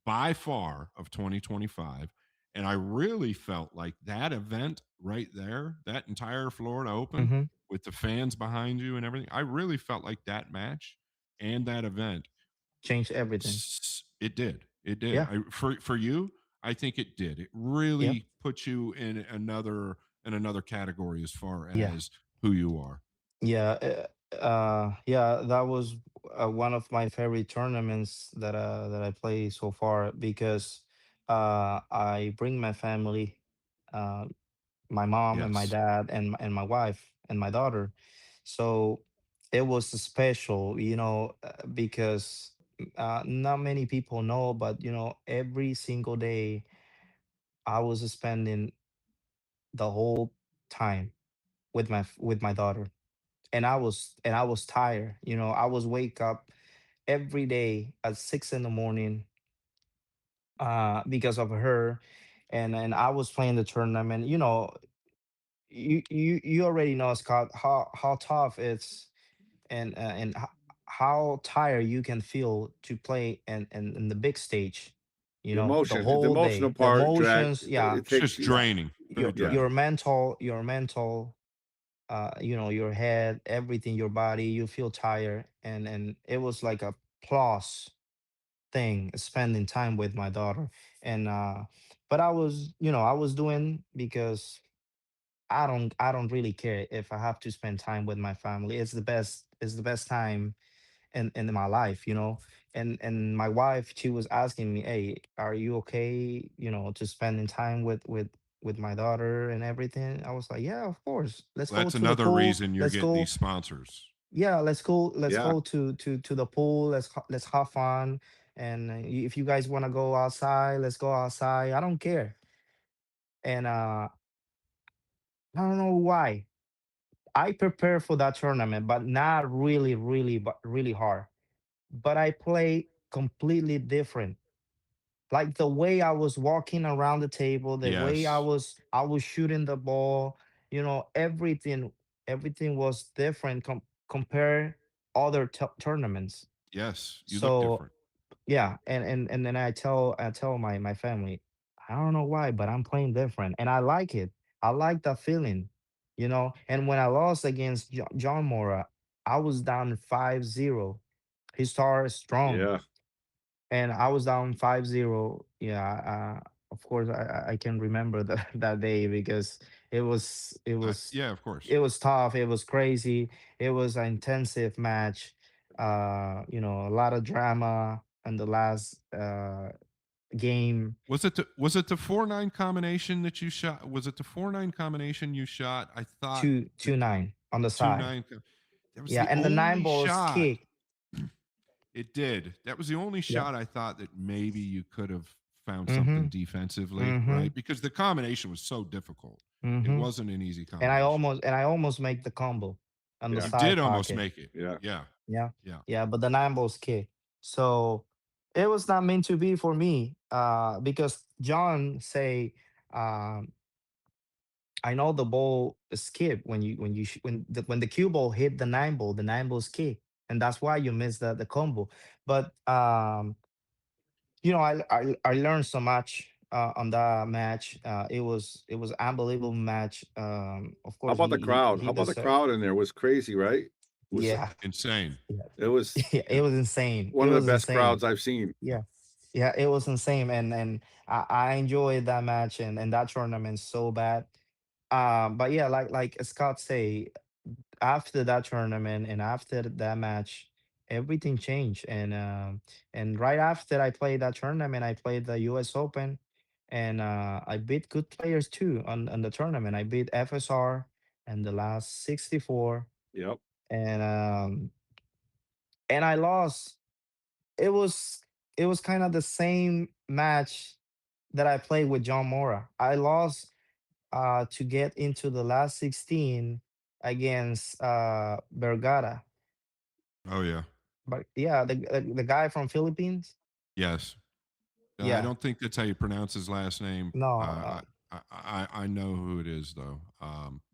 by far of 2025. And I really felt like that event right there, that entire Florida Open Mm-hmm. with the fans behind you and everything, I really felt like that match and that event, Change everything. it did. It did. Yeah. For you, I think it did. It Yep. really put you in another category as far Yeah. as who you are. Yeah. Yeah. That was one of my favorite tournaments that I play so far because I bring my family, uh, my mom and my Yes. dad and my wife and my daughter. So it was special, because not many people know, but every single day I was spending the whole time with my daughter, and I was tired. I was wake up every day at 6 in the morning because of her, and I was playing the tournament. You already know, Scott, how tough it's, and how tired you can feel to play in the big stage. The The whole emotional day, the part drag. emotions. Yeah, It It's takes just you. draining. Very Yeah. your draining. mental, your head, everything, your body. You feel tired, and it was like a plus thing spending time with my daughter, and but I was doing because I don't really care if I have to spend time with my family. It's the best time in my life, and my wife, she was asking me, hey, are you okay, to spending time with my daughter and everything. I was like, yeah, of course, let's Well, go that's to the another pool, reason you're let's getting go. these sponsors. Yeah, let's go Yeah. to the pool, let's have fun. And if you guys want to go outside, let's go outside. I don't care. And I don't know why I prepare for that tournament, but not really, really, but really hard. But I play completely different. Like the way I was walking around the table, the way I Yes. was I was shooting the ball, everything was different compare other tournaments. Yes. You look So different. yeah, and then I tell my family, I don't know why, but I'm playing different, and I like it. I like that feeling, And when I lost against John Mora, I was down 5-0. He started strong, Yeah. and I was down 5-0. Yeah, of course I can remember that day because it was it was Yeah, of course. it was tough. It was crazy. It was an intensive match. A lot of drama in the last game. Was it the 4-9 combination that you shot? Was it the 4-9 combination you shot? I thought Two the two nine on the the two side. nine. That was Yeah, the and the nine only balls shot. kick. It did. That was the only Yeah. shot I thought that maybe you could have found something Mm-hmm. defensively, Mm-hmm. right? Because the combination was so difficult. It Mm-hmm. wasn't an easy And I combination. almost and I almost make the combo on the Yeah, You did side almost pocket. make it. yeah. Yeah. Yeah. Yeah. Yeah, but the nine balls kick. So it was not meant to be for me. Because John say, um, I know the ball skip when the cue ball hit the nine balls kick, and that's why you missed the combo. But I learned so much on that match. It was unbelievable match. Of How course, about the he crowd? he How about the deserved. crowd in there? It was crazy, right? It was Yeah, Insane. yeah, it was yeah. It Yeah. was insane. one It of the was best insane. crowds I've seen. Yeah, yeah. It was insane, and I enjoyed that match and that tournament so bad. But yeah, like Scott say, after that tournament and after that match, everything changed. And right after I played that tournament, I played the US Open, and I beat good players too on the tournament. I beat FSR and the last 64, Yep. and I lost. It was kind of the same match that I played with John Mora. I lost to get into the last 16 against Vergara. Oh yeah. But yeah, the guy from Philippines. Yes. I Yeah, don't think that's how you pronounce his last name. no, I know who it is though.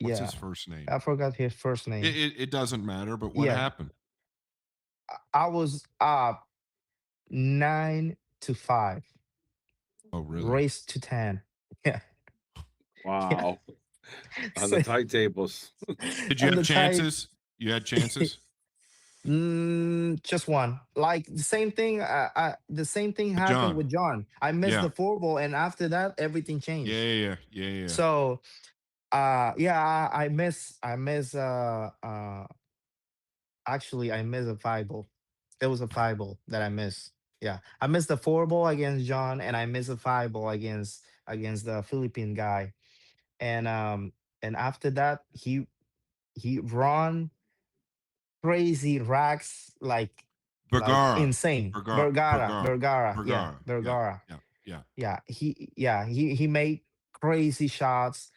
What's his yeah, first name? I forgot his first name. It doesn't matter. But what Yeah, happened? I was up 9-5, Oh really? race to 10. Yeah, yeah. Wow. On the So, tight tables. Did you and have the tie, chances? You had chances. just one. Like the same thing happened John. with John. I missed Yeah. the four ball, and after that, everything Yeah. changed. Yeah. Yeah. Yeah. Yeah. So, yeah, I miss actually, I missed a five ball. There was a five ball that I missed. Yeah, I missed the four ball against John, and I missed a five ball against the Philippine guy. And after that, he run crazy racks, like Vergara. insane. Vergara. Vergara, Vergara. Vergara, yeah, Vergara. Yeah. Vergara. Yeah. Yeah. Yeah, he made crazy shots,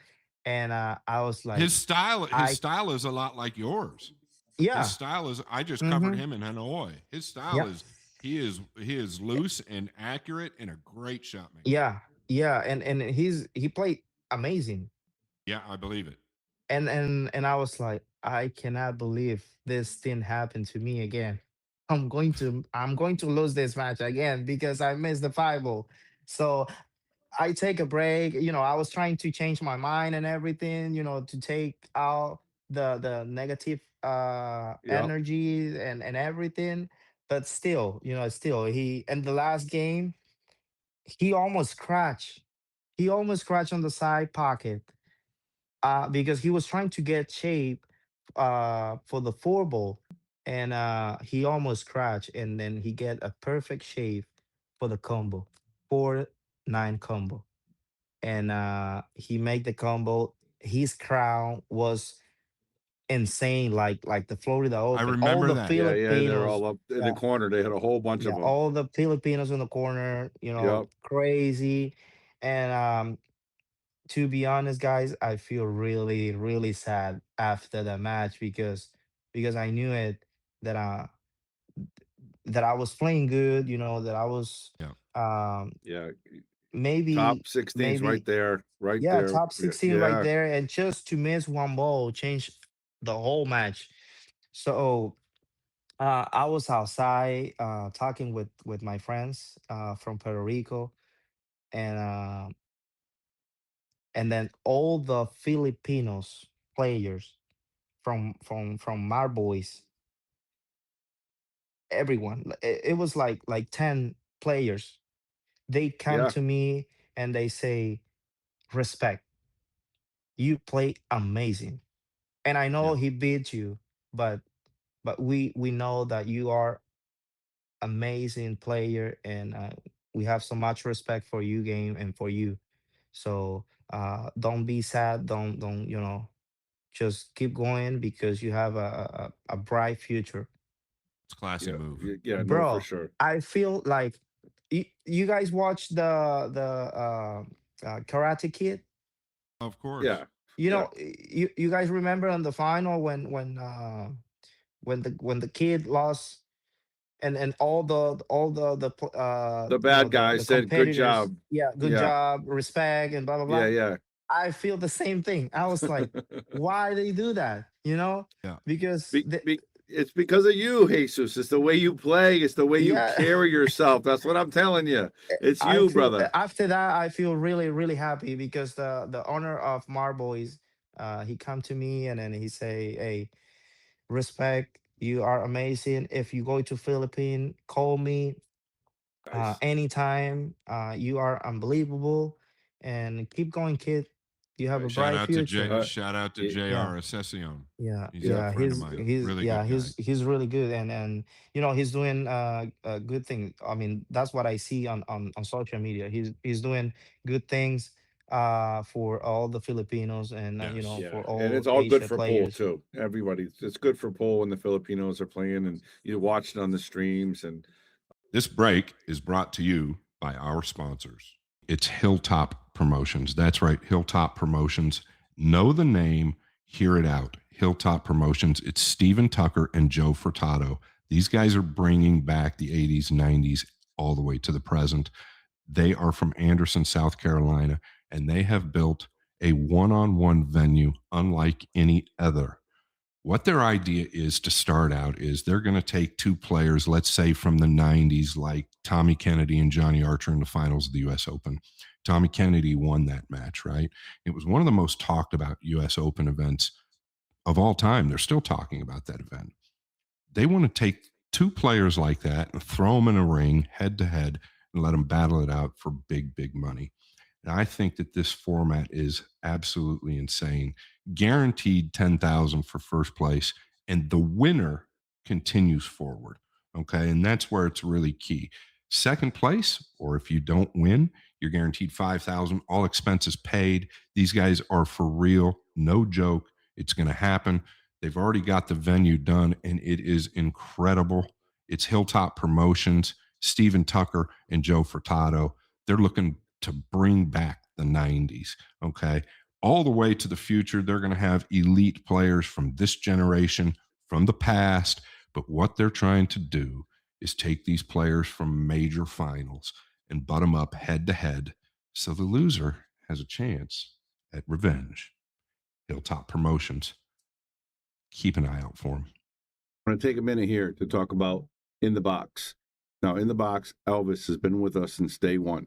and I was like, His I style is a lot like yours. His yeah, style is I just covered mm-hmm, him in Hanoi. His style yeah, is he is loose and accurate and a great shot maker. yeah, yeah, and he played amazing. Yeah, I believe it. And I was like, I cannot believe this thing happened to me again. I'm going to lose this match again because I missed the five ball. So I take a break. I was trying to change my mind and everything, to take out the negative Yep. energy and everything. But still he in the last game, he almost crashed. He almost crashed on the side pocket, because he was trying to get shape for the four ball, and he almost crashed, and then he get a perfect shape for the combo, 4-9 combo, and he made the combo. His crowd was insane, like the Florida I Open. All remember the that. Yeah, yeah, they're Filipinos, all up in the yeah, corner. They had a whole bunch yeah, of them. all the Filipinos in the corner, Yep. crazy, and to be honest, guys, I feel really, really sad after the match because I knew it that I was playing good, that I was Yeah. um Yeah. maybe Top 16's right maybe there. Right yeah, there. top 16 right Yeah. there, and just to miss one ball changed the whole match. So I was outside talking with my friends from Puerto Rico, and then all the Filipinos players from my boys, everyone. It was like 10 players. They come Yeah. to me and they say, respect, you play amazing, and I know Yeah. he beat you, but we know that you are amazing player, and we have so much respect for you game and for you. So don't be sad, don't just keep going because you have a bright future. It's a classy Yeah. move. Yeah. No, for Bro, sure. I feel like you guys watch the Karate Kid? Of course. Yeah. You Yeah. know, you guys remember on the final when the kid lost, and The you know, bad guy the said, "Good competitors, job." yeah, good Yeah. job, respect, and blah blah Yeah. blah. Yeah. I feel the same thing. I was like, why they do that? You know, Yeah. because Be, be, it's because of you, Jesus. It's the way you play. It's the way you yeah, carry yourself. That's what I'm telling you. It's I you, feel brother. after that I feel really really happy because the owner of Marboys, he come to me and then he say, hey, respect, you are amazing. If you go to Philippines, call me Nice. anytime. You are unbelievable, and keep going, kid. You have a Nice. Shout bright out to future. J. Shout out to Yeah, Jr. Session. yeah, He's a Yep. good yeah. friend of He's mine. he's Really yeah good guy. he's really good, and you know he's doing a good thing. I mean, that's what I see on social media. He's doing good things for all the Filipinos, and you know, Yes. Yeah, for and all it's all good Asia for pool players. too. Everybody, it's good for pool when the Filipinos are playing, and you watch it on the streams. And This break is brought to you by our sponsors. It's Hilltop Promotions. That's right, Hilltop Promotions. Know the name, hear it out. Hilltop Promotions. It's Steven Tucker and Joe Furtado. These guys are bringing back the 80s, 90s, all the way to the present. They are from Anderson, South Carolina, and they have built a one on one venue unlike any other. What their idea is to start out is they're going to take two players, let's say from the 90s, like Tommy Kennedy and Johnny Archer in the finals of the US Open. Tommy Kennedy won that match, right? It was one of the most talked about US Open events of all time. They're still talking about that event. They want to take two players like that and throw them in a ring head to head and let them battle it out for big, big money. And I think that this format is absolutely insane. Guaranteed 10,000 for first place, and the winner continues forward. Okay. And that's where it's really key. Second place, or if you don't win, you're guaranteed 5,000, all expenses paid. These guys are for real, no joke. It's going to happen. They've already got the venue done, and it is incredible. It's Hilltop Promotions, Steven Tucker and Joe Furtado. They're looking to bring back the 90s. Okay. All the way to the future. They're going to have elite players from this generation, from the past. But what they're trying to do is take these players from major finals and butt them up head to head so the loser has a chance at revenge. Hilltop Promotions. Keep an eye out for them. I'm going to take a minute here to talk about In the Box. Now, In the Box, Elvis has been with us since day one.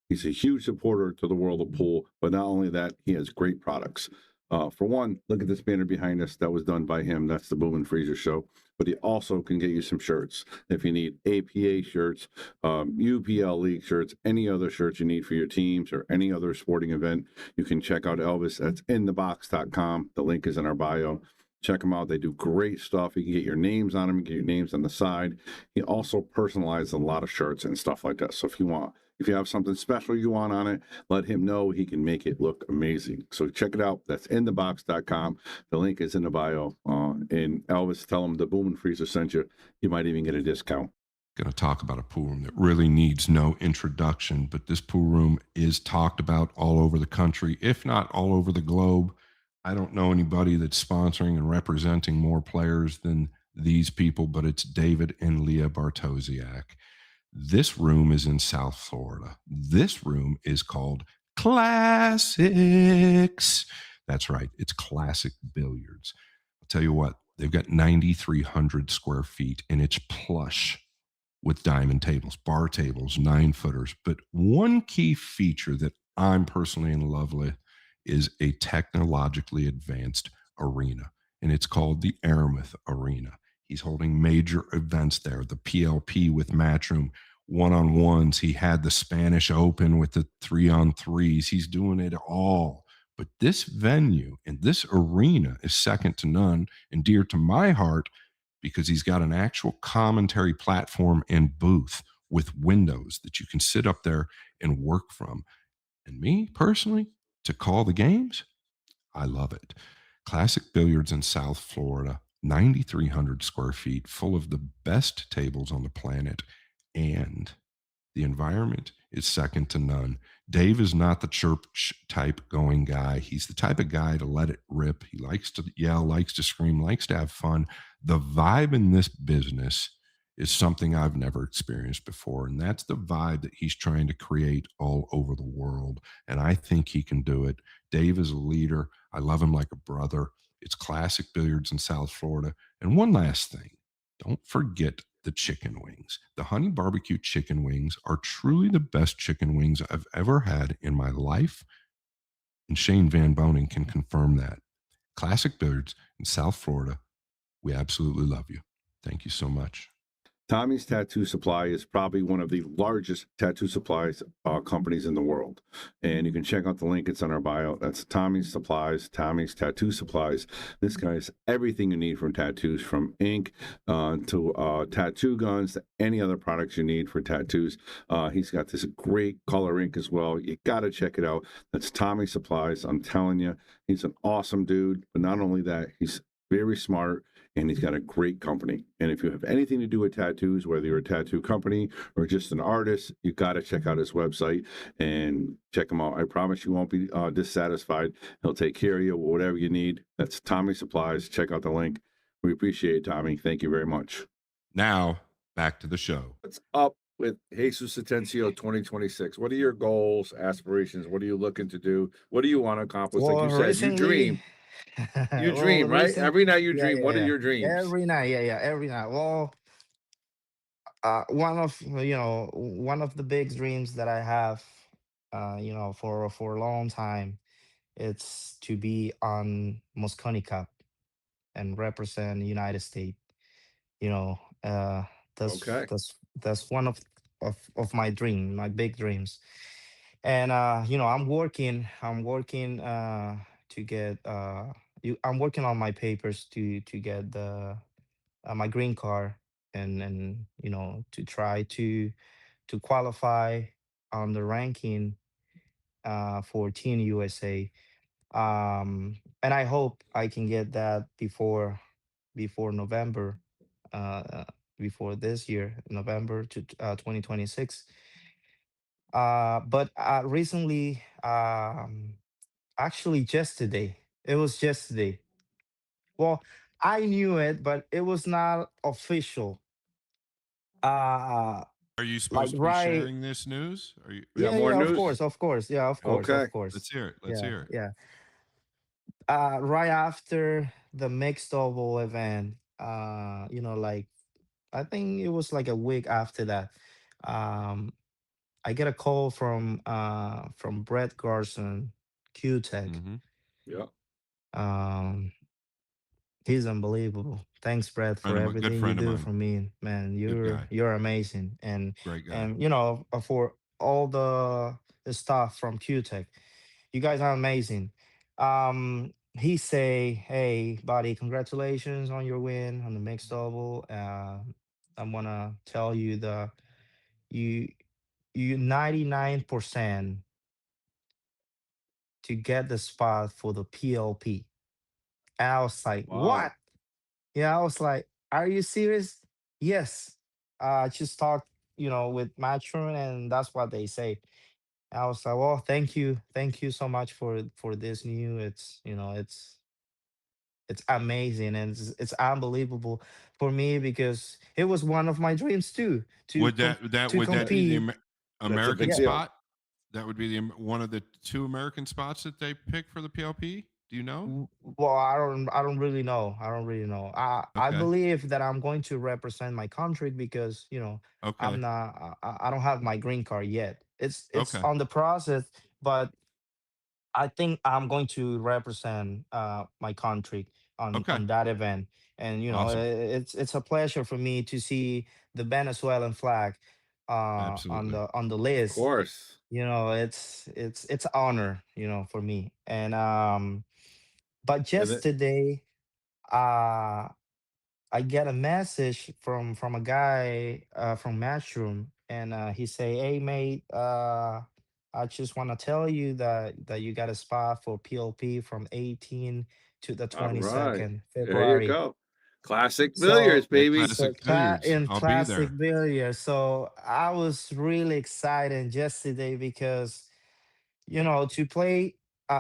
He's a huge supporter to the world of pool, but not only that, he has great products. For one, look at this banner behind us. That was done by him. That's the Boom and Freezer Show. But he also can get you some shirts. If you need APA shirts, UPL League shirts, any other shirts you need for your teams or any other sporting event, you can check out Elvis. That's inthebox.com. The link is in our bio. Check them out. They do great stuff. You can get your names on them, you can get your names on the side. He also personalizes a lot of shirts and stuff like that. So if you have something special you want on it, let him know. He can make it look amazing. So check it out. That's inthebox.com. The link is in the bio. And Elvis, tell him the Boom and Freezer sent you. You might even get a discount. Going to talk about a pool room that really needs no introduction, but this pool room is talked about all over the country, if not all over the globe. I don't know anybody that's sponsoring and representing more players than these people, but it's David and Leah Bartosiak. This room is in South Florida. This room is called Classics. That's right. It's Classic Billiards. I'll tell you what, they've got 9,300 square feet and it's plush with diamond tables, bar tables, 9-footers. But one key feature that I'm personally in love with is a technologically advanced arena, and it's called the Aramith Arena. He's holding major events there, the PLP with Matchroom, one-on-ones. He had the Spanish Open with the 3-on-3s. He's doing it all. But this venue and this arena is second to none and dear to my heart because he's got an actual commentary platform and booth with windows that you can sit up there and work from. And me personally, to call the games, I love it. Classic Billiards in South Florida, 9,300 square feet, full of the best tables on the planet. And The environment is second to none. Dave is not the church type going guy. He's the type of guy to let it rip. He likes to yell, likes to scream, likes to have fun. The vibe in this business is something I've never experienced before. And that's the vibe that he's trying to create all over the world. And I think he can do it. Dave is a leader. I love him like a brother. It's classic billiards in South Florida. And one last thing, don't forget the chicken wings. The honey barbecue chicken wings are truly the best chicken wings I've ever had in my life. And Shane Van Boning can confirm that. Classic Billiards in South Florida. We absolutely love you. Thank you so much. Tommy's Tattoo Supply is probably one of the largest tattoo supplies companies in the world. And you can check out the link. It's on our bio. That's Tommy's Supplies, Tommy's Tattoo Supplies. This guy's everything you need from tattoos, from ink to tattoo guns to any other products you need for tattoos. He's got this great color ink as well. You got to check it out. That's Tommy's Supplies. I'm telling you, he's an awesome dude. But not only that, he's very smart, and he's got a great company. And if you have anything to do with tattoos, whether you're a tattoo company or just an artist, you got to check out his website and check him out. I promise you won't be dissatisfied. He'll take care of you, whatever you need. That's Tommy Supplies. Check out the link. We appreciate it, Tommy. Thank you very much. Now, back to the show. What's up with Jesus Atencio 2026? What are your goals, aspirations? What are you looking to do? What do you want to accomplish? Like Well, you said, you dream. recently, You well, dream, right? recent, Every night you yeah, dream. yeah, What are yeah, your dreams? every night, yeah, yeah, every night. Well, one of one of the big dreams that I have, for a long time, it's to be on Mosconi Cup and represent the United States. You know, uh, Okay. that's one of my dream, my big dreams. And I'm working to get I'm working on my papers to get the my green card, and to try to qualify on the ranking for Team USA. And I hope I can get that before November, uh, before this year, November to 2026. But recently, actually yesterday, it was yesterday. Well, I knew it, but it was not official. Uh, Are you like supposed to be right, sharing this news? Are you? We got yeah, more yeah, news? of course, yeah, of course, Okay. of course, Let's hear it. Let's yeah, hear it. yeah. Right after the mixed double event, like I think it was like a week after that. Um, I get a call from Brett Garson, Q Tech. Mm-hmm. Yeah. Um, he's unbelievable. Tthanks, Brett, for Good everything you friend of do mine. for me, man. Good You're guy. you're amazing, and Great guy. and for all the stuff from Q Tech. You guys are amazing. He say, "Hey, buddy, congratulations on your win on the mixed double. I wanna tell you you you 99% to get the spot for the PLP." And I was like, Wow. "What?" Yeah, I was like, "Are you serious?" Yes. Just talk, with Matron, and that's what they say. I was like, "Well, thank you so much for this new. It's amazing, and it's unbelievable for me because it was one of my dreams too Would that to would that be the compete." That's a American big Yeah. deal. spot? That would be one of the two American spots that they pick for the PLP. Do you know? Well, I don't really know. I don't really know. I Okay. believe that I'm going to represent my country because I'm Okay. not. I don't have my green card yet. It's Okay. on the process, but I think I'm going to represent my country on Okay. that event, and Awesome. it's a pleasure for me to see the Venezuelan flag on Absolutely. the Of list. course. It's an honor, for me. And but And then, yesterday, uh, I get a message from a guy from Matchroom, and he say, "Hey, mate, I just want to tell you that you got a spot for PLP from 18 to the all right. 22nd There you February." go. Classic So billiards, At baby. so Classic Billiards. in I'll be classic there. billiards. So I was really excited yesterday because to play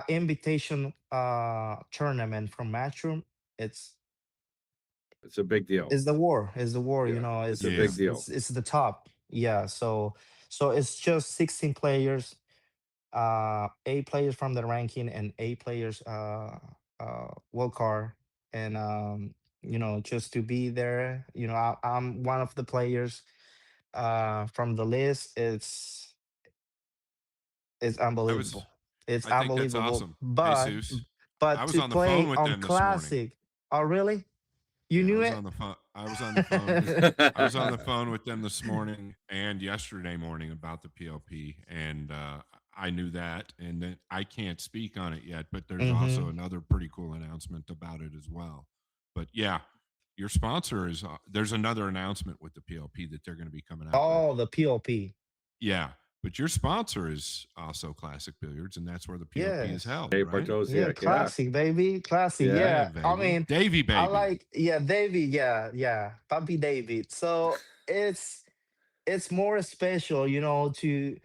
invitation tournament from Matchroom, it's It's a big deal. it's the war. It's the war, Yeah, it's a it's Yeah. big it's deal. it's it's the top. Yeah, so it's just 16 players, 8 players from the ranking and 8 players wild card. And just to be there, I'm one of the players from the list. It's I was unbelievable. It's I think that's unbelievable. awesome. But Jesus. I was to on the phone play with on them this morning. classic, oh really? You Yeah, I knew was it? on the phone. I was on the phone with I was on the phone with them this morning and yesterday morning about the PLP, and I knew that, and then I can't speak on it yet, but there's also Hmm. another pretty cool announcement about it as well. But yeah, your sponsor is there's another announcement with the PLP that they're going to be coming out with. Oh, the POP. Yeah, but your sponsor is also Classic Billiards, and that's where the PLP is Yes. held, Hey, right? Yeah, Bartosiak, yeah. classic, baby. Classic. Yeah. Yeah, Yeah. I baby, mean, Davy, I baby. like, yeah, David. Yeah, yeah. Puppy David. So it's it's more special, to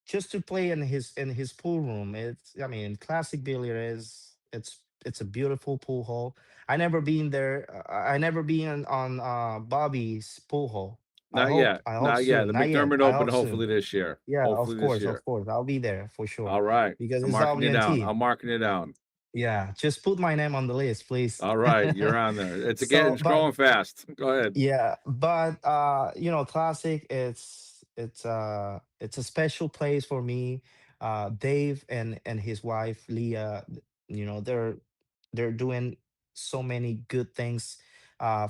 just to play in his pool room. It's I mean, classic billiard is it's a beautiful pool hall. I never been there. I never been on Bobby's pool hall. Not yet. I hope Not yet. soon. The Not yet. McDermott I Open hope soon. hopefully this year. Yeah, Hopefully this of year. course. I'll be there for sure All right. because I'm it's marking you down. WNT. I'm marking it down. Yeah, just put my name on the list, please. All right. You're on there. It's again, So, it's but growing fast. Go ahead. yeah, but classic. It's a special place for me. Dave and his wife Leah, they're doing so many good things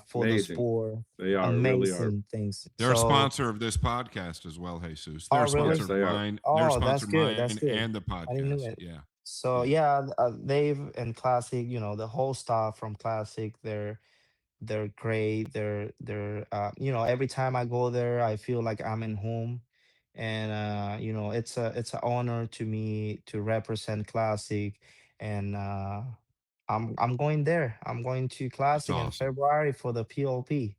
for the Amazing. sport. They are, really are. Amazing things. They're a So, sponsor of this podcast as well, Jesus. They're oh a sponsor Yes, really? of they are. mine. They're a Oh, sponsor that's of good. mine That's good. and the I didn't know podcast. it. Yeah, So yeah. yeah, Dave and Classic, the whole staff from Classic, they're great. They're every time I go there, I feel like I'm in home. And it's an honor to me to represent Classic. And I'm going there. I'm going to That's Classic in awesome. February for the PLP.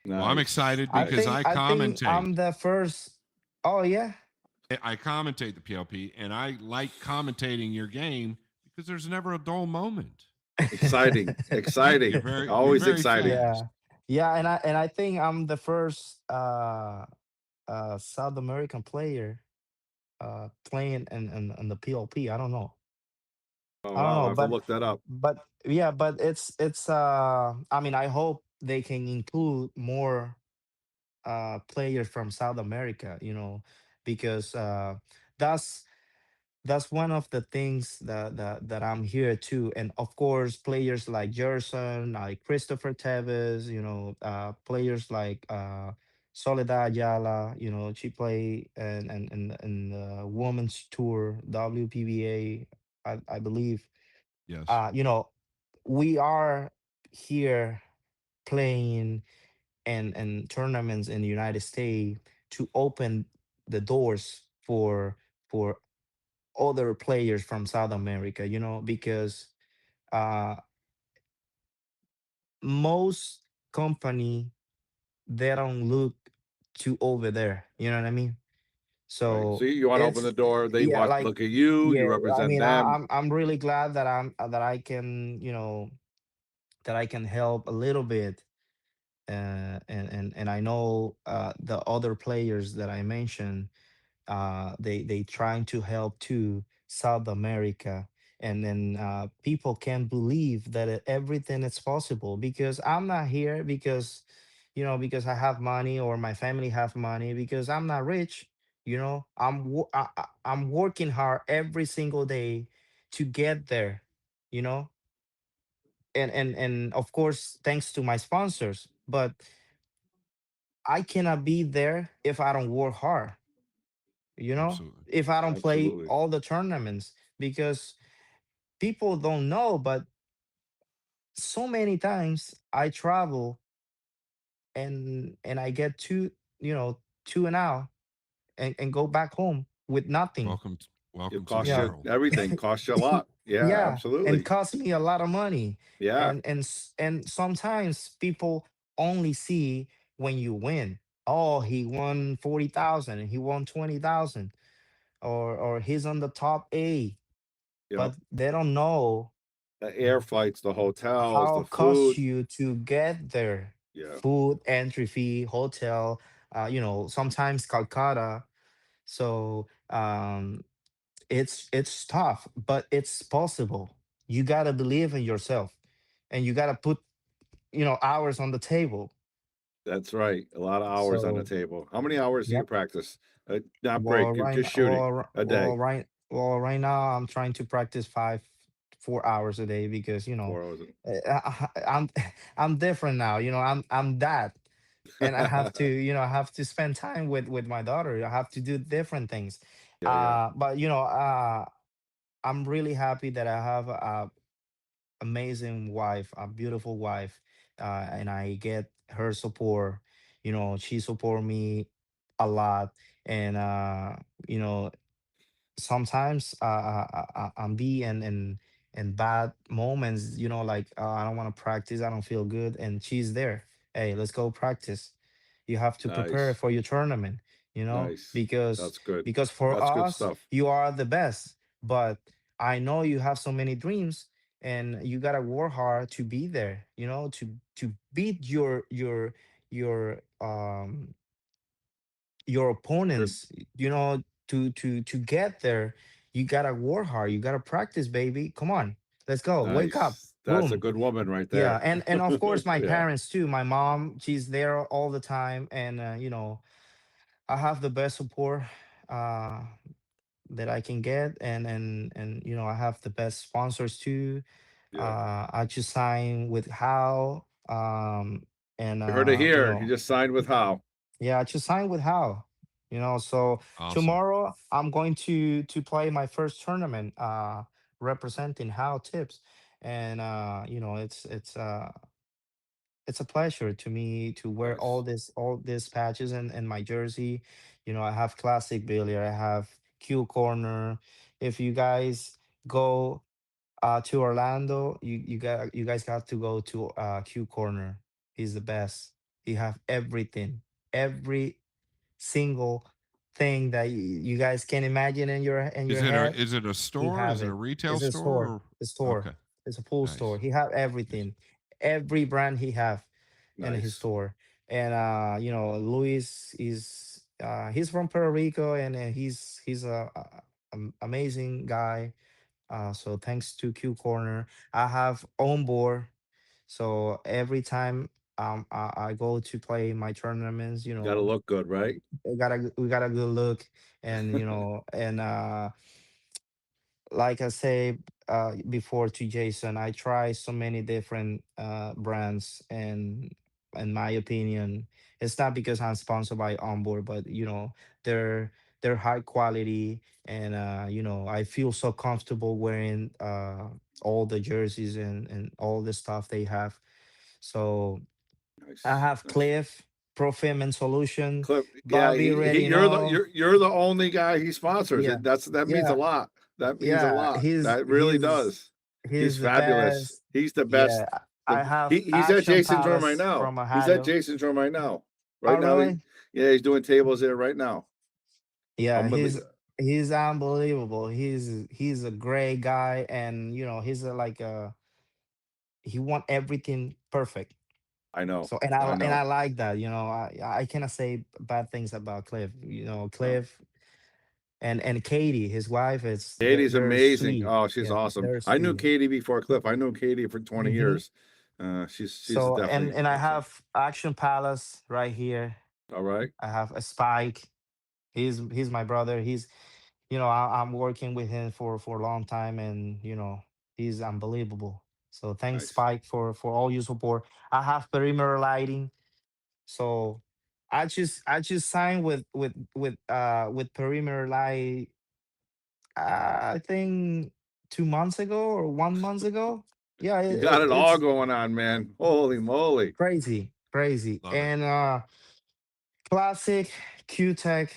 Well, I'm Nice. excited I because Nice. think I I think commentate. I'm the first. Oh yeah. I commentate the PLP, and I like commentating your game because there's never a dull moment. Exciting. You're Exciting. you're Always very exciting. fast. Yeah. Yeah, and I think I'm the first South American player playing in the PLP. I don't know. Oh, I don't wow. I'll know, have to look that up. but yeah, but it's I mean, I hope they can include more players from South America, because that's that's one of the things that I'm here too. And of course, players like Gerson, like Christopher Tevez, players like Soledad Ayala, she play and the women's tour, WPBA, I believe. Yes. We are here playing and tournaments in the United States to open the doors for other players from South America, because uh, most company they don't look to over there. You know what I mean? Right. So So you want to open it's the door. They yeah, want like look at you. You yeah. I represent mean, them. I'm really glad that I can that I can help a little bit. And I know the other players that I mentioned, they trying to help to South America. And then people can believe that everything is possible because I'm not here because because I have money or my family have money, because I'm not rich. I'm working hard every single day to get there, you know and of course thanks to my sponsors. But I cannot be there if I don't work hard, Absolutely. if I don't play Absolutely. all the tournaments, because people don't know, but so many times I travel and I get two and out and go back home with nothing. Welcome. It Welcome to the costs Yeah. you world. everything, costs you a lot. Yeah, Yeah, and absolutely. cost me a lot of money. Yeah, And sometimes people only see when you win. Oh, he won 40,000, he won 20,000, or he's on the top A, yep. but they don't know The air flights, the hotels, how the it costs food. you to get there. Yeah, Food, entry fee, hotel, sometimes Calcutta. So it's tough, but it's possible. You gotta believe in yourself, and you gotta put hours on the table. that's right. A lot of hours on the So table. How many hours do you yep. practice? Not break, just shooting a day. Right now I'm trying to practice 4 hours a day because 4 hours. I'm I'm different now. I'm that, and I have to spend time with my daughter. I have to do different things. Yeah, yeah. But I'm really happy that I have a amazing wife, a beautiful wife, and I get her support. She support me a lot, and you know, sometimes I'm be in bad moments. Like I don't want to practice, I don't feel good, and she's there. Hey, let's go practice. You have to prepare Nice, for your tournament. nice. Because That's good. for That's good us, stuff. you are the best. But I know you have so many dreams, and you gotta work hard to be there. To beat your You're opponents. To get there, you gotta work hard, you gotta practice, baby. Come on, let's go, wake up. nice. That's a Boom. good woman right Yeah, there. and of course my Yeah, parents too. My mom, she's there all the time, and I have the best support uh that I can get, and I have the best sponsors too. yeah. I just signed with How, and You heard it here. You just signed with How. yeah, I just signed with How. So Awesome. tomorrow I'm going to play my first tournament, representing How Tips, and it's a pleasure to me to wear Nice. all these patches and my jersey. I have classic billiard, I have Q corner. If you guys go to Orlando, you guys got to go to Q corner. He's the best. He have everything, every single thing that you guys can imagine in your head. Is it a He store? have Is it a it. retail It's a store? store. Or A store. okay, It's a pool store. nice, He have nice. everything, every brand he have in his Nice. store. And Luis is he's from Puerto Rico, and he's amazing guy. So thanks to Q Corner, I have on board. So every time I go to play my tournaments, Got to look good, right? we got a good look, and like I say before to Jason, I try so many different brands, and in my opinion, it's not because I'm sponsored by Onboard, but they're they're high quality, and I feel so comfortable wearing all the jerseys and all the stuff they have. So I Nice, have nice. Cliff, Profim and Solution. Clip, yeah, Bobby already you're the know. you're the only guy he sponsors. Yeah, That means a yeah, lot. That means a yeah. lot. He's That really he's does. He's he's the fabulous. best. He's the Yeah, best. I have He's at Action Jason's room right Palace now. from He's at Ohio. Jason's room right now. Oh, Right now, really? yeah, he's doing tables there right now. Yeah, he's Unbelievable. he's unbelievable. He's a great guy, and he's he want everything perfect. I know. So and I I know. like that. I cannot say bad things about Cliff. No. Cliff and Katie, his wife, is Katie's they're amazing. sweet. Oh, she's Yeah, awesome. they're I knew sweet. Katie before Cliff. I knew Katie for 20 Hmm. years. She's So and definitely and I excellent. have Action Palace right here. All right. I have a Spike. He's my brother. I'm working with him for a long time, and he's unbelievable. So thanks, Nice. Spike, for all your support. I have perimeter lighting. So I just signed with perimeter light. I think 2 months ago or 1 month ago. Yeah, You got it all it's going on, man. Holy moly. crazy, crazy, Love it. and classic Q Tech.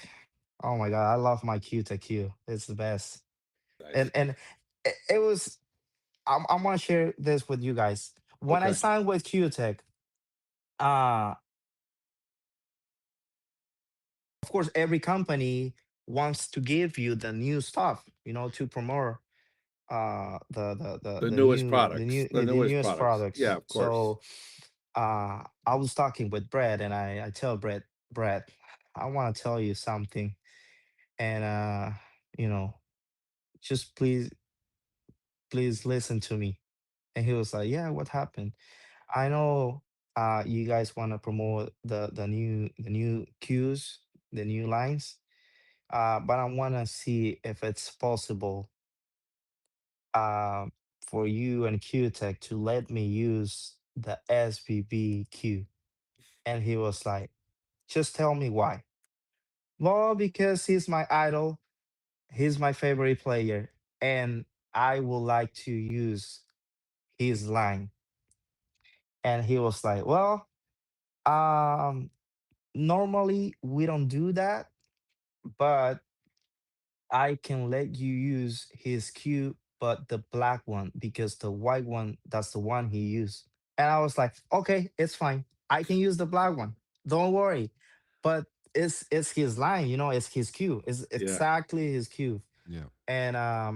Oh my god, I love my Q to Q. It's the best. Nice. And it was. I want to share this with you guys. When I Okay. signed with Q Tech, uh, of course, every company wants to give you the new stuff, to promote The newest products. The the newest newest products. Yeah, products. of course. So I was talking with Brett, and I tell Brett, I want to tell you something, and you know, just please listen to me. And he was like, yeah, what happened? I know you guys want to promote the new cues, the new lines, but I want to see if it's possible uh, for you and QTech to let me use the SBBQ. And he was like, just tell me why. Well, because he's my idol, he's my favorite player, and I would like to use his line. And he was like, well, um, normally we don't do that, but I can let you use his cue, but the black one, because the white one, that's the one he used. And I was like, okay, it's fine. I can use the black one. Don't worry. But it's his line, it's his cue. It's Yeah. exactly his cue. Yeah. And I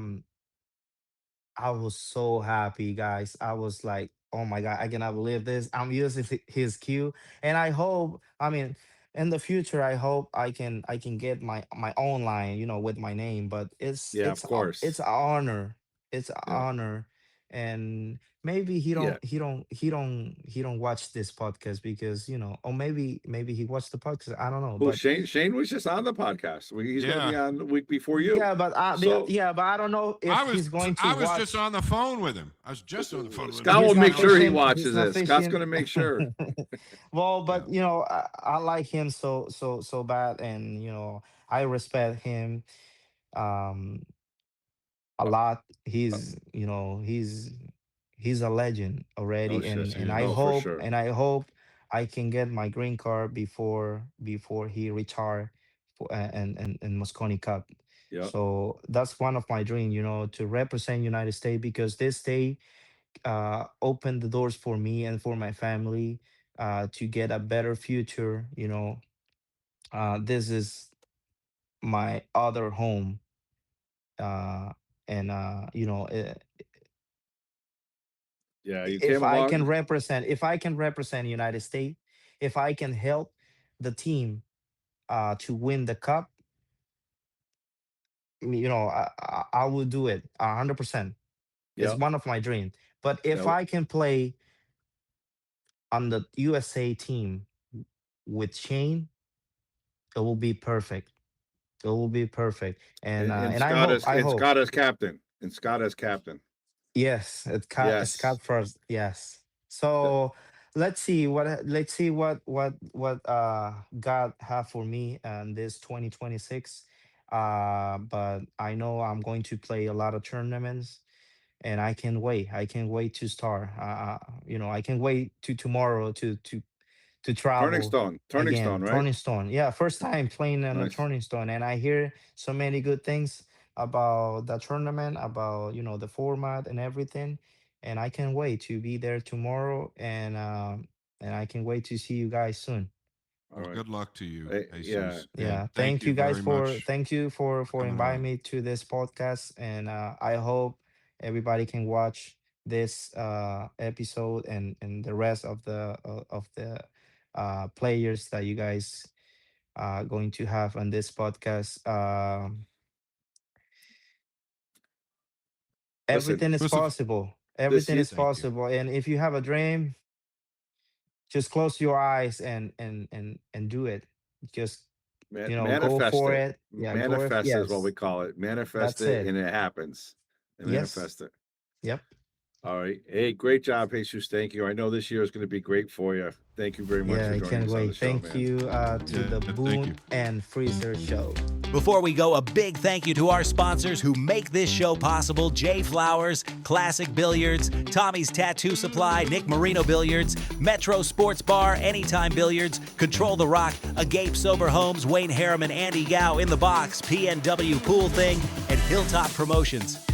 was so happy, guys. I was like, oh my God, I cannot believe this. I'm using his cue. And I mean, in the future, I hope I can get my own line, with my name. But it's Yeah, of it's a- it's course. an honor. It's an Yeah. honor. And maybe he Yeah. don't he don't he don't he don't watch this podcast because, or maybe he watched the podcast. I don't know. Who But Shane was just on the podcast. He's going to be Yeah. on the week before you. So yeah, but I don't know if I was he's going to I was just watch. on the phone with him. I was just on the phone with him. Scott will He's not make sure he fishing. He's watches not this. Scott's going fishing. to make sure. Well, Yeah. but I like him so bad, and I respect him um a Uh, lot. uh, He's a legend no already, shit. and He I is. No, for hope sure. and I hope I can get my green card before he retire for and Mosconi Cup. Yeah. So that's one of my dreams, to represent United States, because this state opened the doors for me and for my family to get a better future. This is my other home, uh, and Yeah. You if came I can along. represent, United States, if I can help the team to win the cup, I will do it 100%. It's Yeah. one of my dreams. But if Yeah. I can play on the USA team with Shane, it will be perfect. It will be perfect. And I hope, And Scott as captain. And Scott as captain. yes, it's Yes. cut first. Yes. Th- So let's see what God have for me and this 2026. But I know I'm going to play a lot of tournaments, and I can't wait. I can't wait to start. I can't wait to tomorrow to travel Turning again. stone, right? Turning Stone. Yeah, first time playing on a Nice. Turning Stone, and I hear so many good things about the tournament, about the format and everything, and I can't wait to be there tomorrow, and I can wait to see you guys soon. All Well, right. good luck to you, Yeah. Jesus, and Yeah, thank you very much thank you for for coming inviting on. me to this podcast, and I hope everybody can watch this episode and the rest of the players that you guys are going to have on this podcast. Listen, Everything is Listen, possible. this Everything year, is thank you. possible, and if you have a dream, just close your eyes and do it. Just go manifest for it. it. Yeah, go. Manifest is what we Yes, call it. Manifest that's it it. and it happens. And Yes. manifest it. Yep. All right. Hey, great job, Jesus. Thank you. I know this year is going to be great for you. Thank you very much Yeah, for I joining can't us on the wait. show, Thank man. you to Yeah, the thank Boone you. and Freezer Show. Before we go, a big thank you to our sponsors who make this show possible: Jay Flowers, Classic Billiards, Tommy's Tattoo Supply, Nick Marino Billiards, Metro Sports Bar, Anytime Billiards, Control the Rock, Agape Sober Homes, Wayne Harriman, Andy Gow, In the Box, PNW Pool Thing, and Hilltop Promotions.